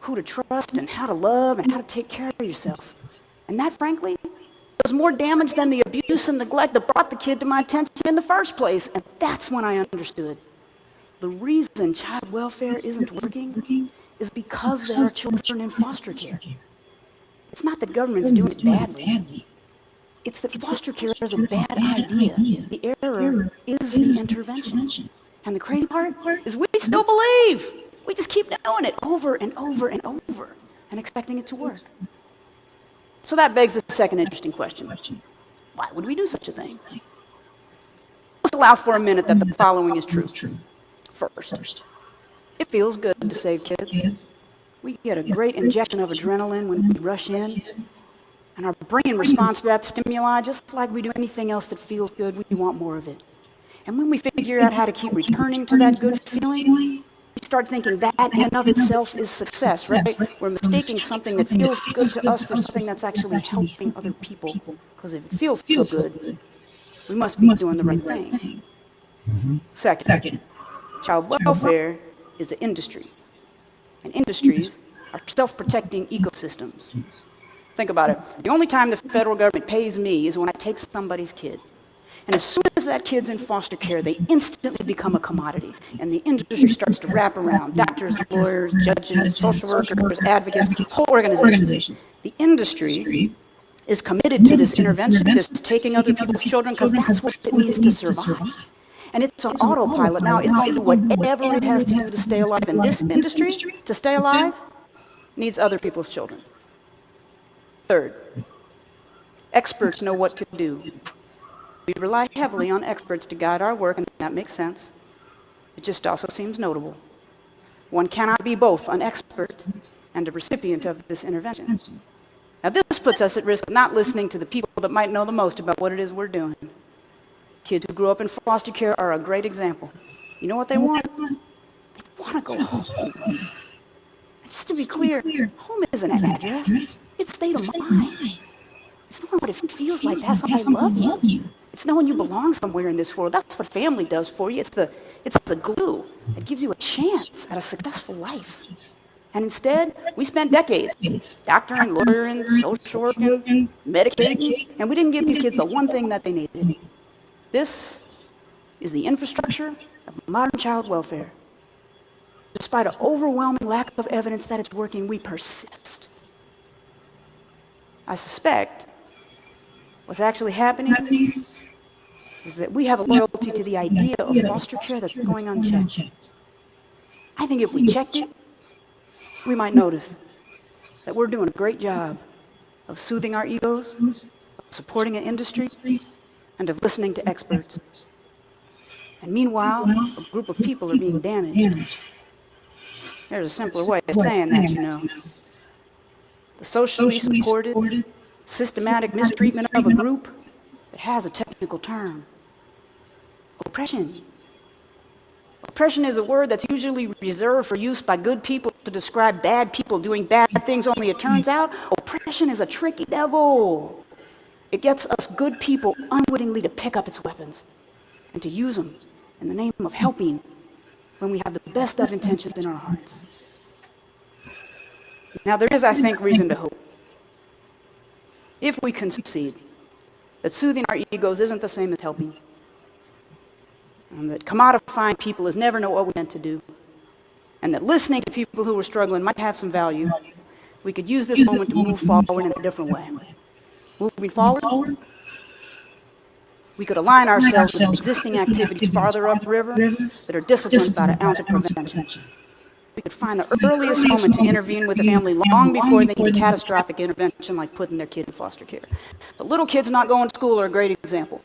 who to trust and how to love and how to take care of yourself. And that, frankly, does more damage than the abuse and neglect that brought the kid to my attention in the first place. And that's when I understood. The reason child welfare isn't working is because there are children in foster care. It's not that government's doing it badly. It's that foster care is a bad idea. The error is the intervention. And the crazy part is we still believe. We just keep doing it over and over and over and expecting it to work. So that begs the second interesting question. Why would we do such a thing? Let's allow for a minute that the following is true. First, it feels good to save kids. We get a great injection of adrenaline when we rush in, and our brain responds to that stimuli just like we do anything else that feels good. We want more of it. And when we figure out how to keep returning to that good feeling, we start thinking that in and of itself is success, right? We're mistaking something that feels good to us for something that's actually helping other people. Because if it feels so good, we must be doing the right thing. Second, child welfare is an industry. And industries are self-protecting ecosystems. Think about it. The only time the federal government pays me is when I take somebody's kid. And as soon as that kid's in foster care, they instantly become a commodity. And the industry starts to wrap around doctors, lawyers, judges, social workers, advocates, whole organizations. The industry is committed to this intervention, this taking other people's children, because that's what it needs to survive. And it's on autopilot now. It's going to do whatever it has to do to stay alive. And this industry, to stay alive, needs other people's children. Third, experts know what to do. We rely heavily on experts to guide our work, and that makes sense. It just also seems notable. One cannot be both an expert and a recipient of this intervention. Now, this puts us at risk of not listening to the people that might know the most about what it is we're doing. Kids who grew up in foster care are a great example. You know what they want? They want to go home. And just to be clear, home isn't an address. It's a state of mind. It's knowing what it feels like to have somebody love you. It's knowing you belong somewhere in this world. That's what family does for you. It's the glue that gives you a chance at a successful life. And instead, we spent decades doctoring, lawyering, social working, medicating, and we didn't give these kids the one thing that they needed. This is the infrastructure of modern child welfare. Despite an overwhelming lack of evidence that it's working, we persist. I suspect what's actually happening is that we have a loyalty to the idea of foster care that's going unchecked. I think if we checked it, we might notice that we're doing a great job of soothing our egos, of supporting an industry, and of listening to experts. And meanwhile, a group of people are being damaged. There's a simpler way of saying that, you know. The socially supported, systematic mistreatment of a group that has a technical term. Oppression. Oppression is a word that's usually reserved for use by good people to describe bad people doing bad things, only it turns out oppression is a tricky devil. It gets us good people unwittingly to pick up its weapons and to use them in the name of helping when we have the best of intentions in our hearts. Now, there is, I think, reason to hope. If we concede that soothing our egos isn't the same as helping, and that commodifying people is never know what we meant to do, and that listening to people who were struggling might have some value, we could use this moment to move forward in a different way. Moving forward, we could align ourselves with existing activities farther upriver that are disciplined about an ounce of prevention. We could find the earliest moment to intervene with the family long before they need catastrophic intervention like putting their kid in foster care. The little kids not going to school are a great example.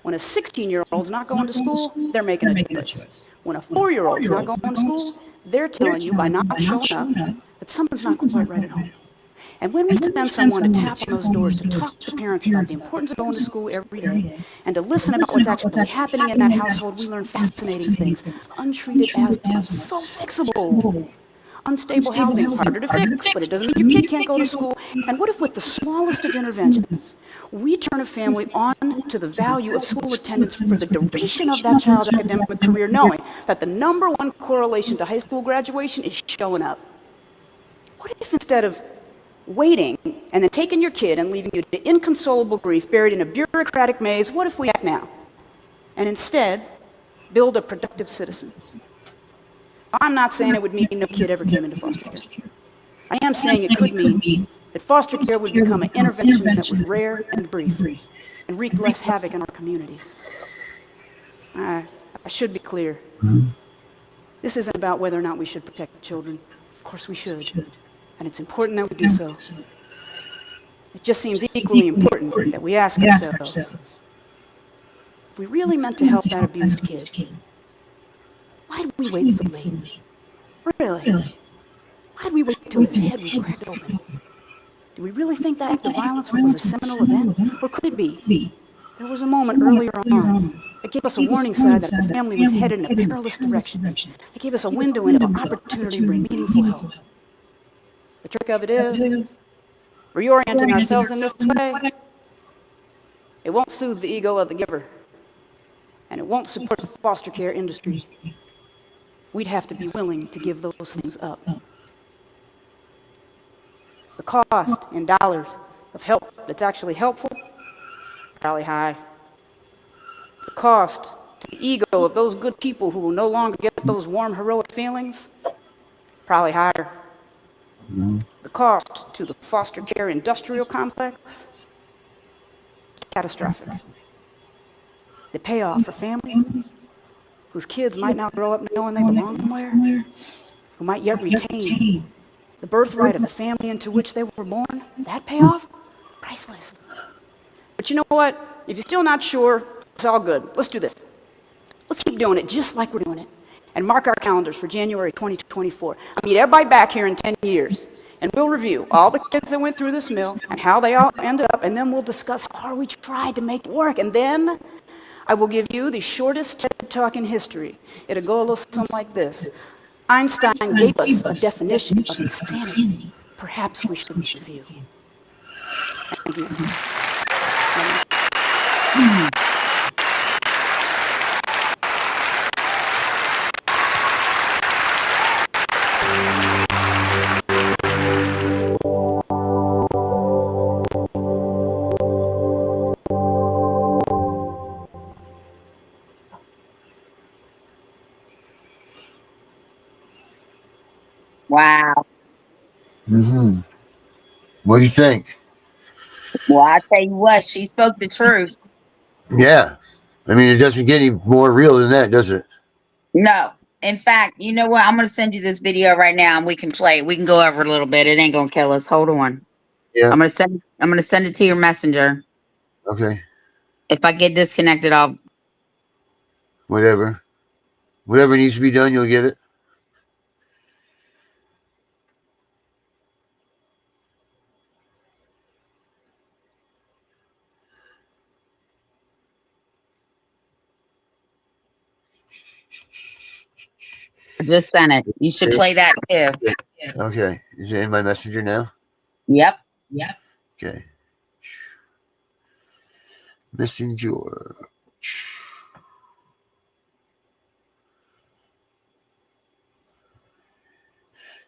When a 16-year-old's not going to school, they're making a choice. When a 4-year-old's not going to school, they're telling you by not showing up that something's not quite right at home. And when we send someone to tap on those doors to talk to parents about the importance of going to school every day and to listen about what's actually happening in that household, we learn fascinating things. Untreated asthma, so fixable. Unstable housing, harder to fix, but it doesn't mean your kid can't go to school. And what if with the smallest of interventions, we turn a family on to the value of school attendance for the duration of that child's academic career, knowing that the #1 correlation to high school graduation is showing up? What if instead of waiting and then taking your kid and leaving you to inconsolable grief buried in a bureaucratic maze, what if we act now and instead build a productive citizen? I'm not saying it would mean no kid ever came into foster care. I am saying it could mean that foster care would become an intervention that was rare and brief and wreak less havoc in our communities. I should be clear. This isn't about whether or not we should protect children. Of course we should. And it's important that we do so. It just seems equally important that we ask ourselves, if we really meant to help that abused kid, why did we wait so late? Really? Why did we wait till his head was cracked open? Do we really think that act of violence was a seminal event? Or could it be? There was a moment earlier on that gave us a warning sign that the family was headed in a perilous direction. It gave us a window into an opportunity to bring meaningful help. The trick of it is, reorienting ourselves in this way, it won't soothe the ego of the giver, and it won't support the foster care industry. We'd have to be willing to give those things up. The cost in dollars of help that's actually helpful, probably high. The cost to the ego of those good people who will no longer get those warm, heroic feelings, probably higher. The cost to the foster care industrial complex, catastrophic. The payoff for families whose kids might not grow up knowing they belong somewhere, who might yet retain the birthright of the family into which they were born, that payoff, priceless. But you know what? If you're still not sure, it's all good. Let's do this. Let's keep doing it just like we're doing it and mark our calendars for January 2024. I'll meet everybody back here in 10 years, and we'll review all the kids that went through this mill and how they all ended up, and then we'll discuss how hard we tried to make it work. And then I will give you the shortest TED Talk in history. It'll go a little something like this. Einstein gave us a definition of insanity. Perhaps we should review. Thank you. Wow. What do you think? Well, I tell you what, she spoke the truth. Yeah. I mean, it doesn't get any more real than that, does it? No. In fact, you know what? I'm going to send you this video right now and we can play it. We can go over a little bit. It ain't going to kill us. Hold on. Yeah. I'm going to send it to your messenger. Okay. If I get disconnected, I'll Whatever needs to be done, you'll get it. I just sent it. You should play that too. Okay. Is it in my messenger now? Yep. Okay. Messenger.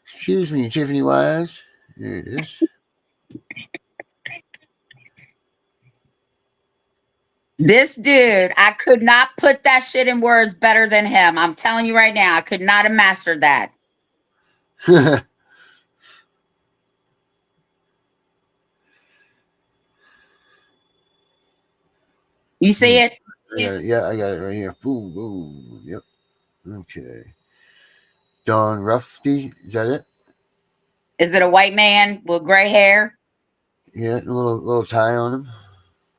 Excuse me, Tiffany Wise. There it is. This dude, I could not put that shit in words better than him. I'm telling you right now, I could not have mastered that. You see it? Yeah, I got it right here. Boom, boom. Yep. Okay. Don Ruffy, is that it? Is it a white man with gray hair? Yeah, a little tie on him.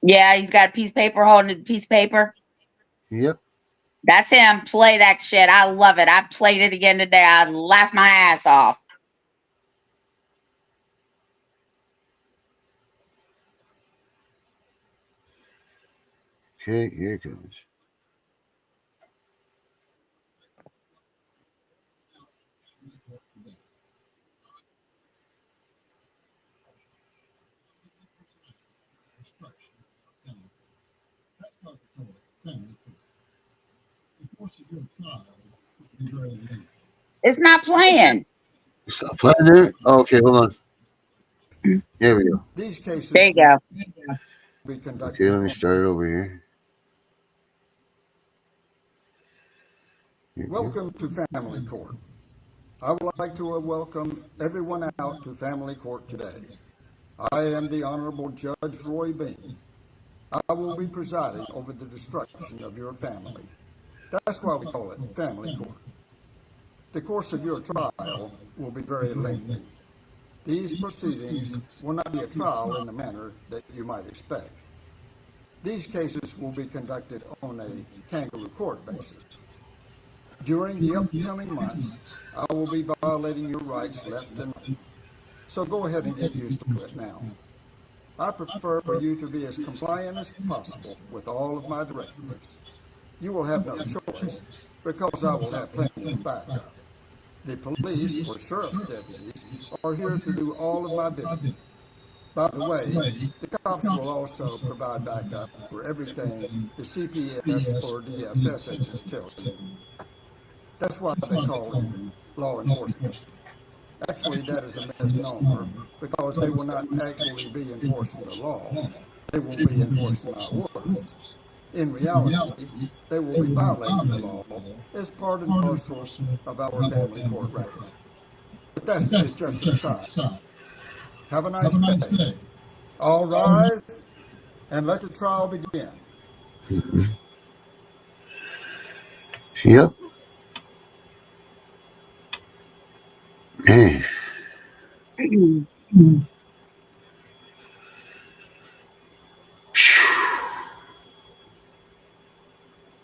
Yeah, he's got a piece of paper holding a piece of paper. Yep. That's him. Play that shit. I love it. I played it again today. I laughed my ass off. Okay, here it goes. It's not playing. Stop playing there. Oh, okay, hold on. There we go. These cases There you go. will be conducted. Okay, let me start it over here. Welcome to family court. I would like to welcome everyone out to family court today. I am the Honorable Judge Roy Bean. I will be presiding over the destruction of your family. That's why we call it family court. The course of your trial will be very lengthy. These proceedings will not be a trial in the manner that you might expect. These cases will be conducted on a kangaroo court basis. During the upcoming months, I will be violating your rights left and right. So go ahead and get used to it now. I prefer for you to be as compliant as possible with all of my directives. You will have no choice because I will have plenty of backup. The police or sheriff's deputies are here to do all of my bidding. By the way, the cops will also provide backup for everything the CPS or DSS agents tell you. That's why they call them law enforcement. Actually, that is a misnomer because they will not actually be enforcing the law. They will be enforcing my orders. In reality, they will be violating the law as part and parcel of our family court record. But that is just an aside. Have a nice day. All rise and let the trial begin. Yep. Hey.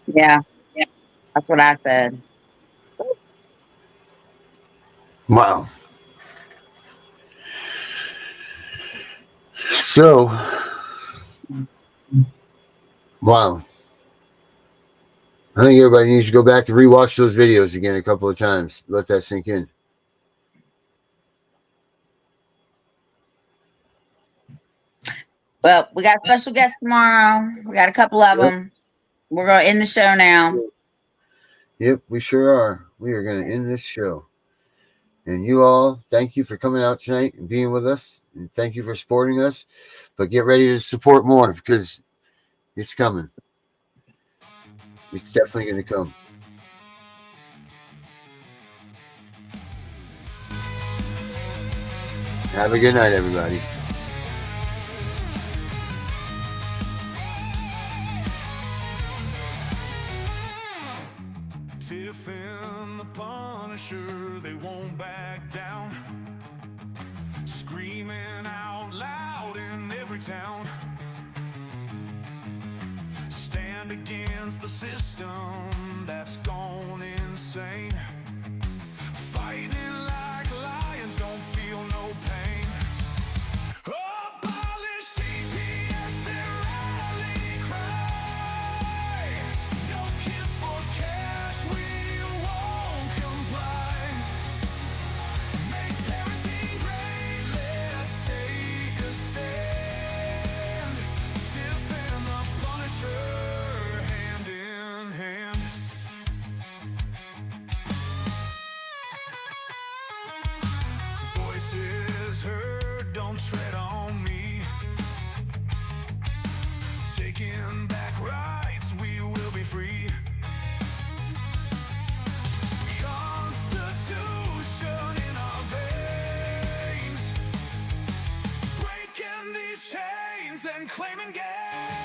Yeah, that's what I said. Wow. So, wow. I think everybody needs to go back and rewatch those videos again a couple of times. Let that sink in. Well, we got a special guest tomorrow. We got a couple of them. We're going to end the show now. Yep, we sure are. We are going to end this show. And you all, thank you for coming out tonight and being with us. And thank you for supporting us. But get ready to support more because it's coming. It's definitely going to come. Have a good night, everybody. Tiff and the Punisher, they won't back down. Screaming out loud in every town. Stand against the system that's gone insane. Fighting like lions, don't feel no pain. Abolish CPS, their rally cry. No kiss for cash, we won't comply. Make parenting great, let's take a stand. Tiff and the Punisher, hand in hand. yeah.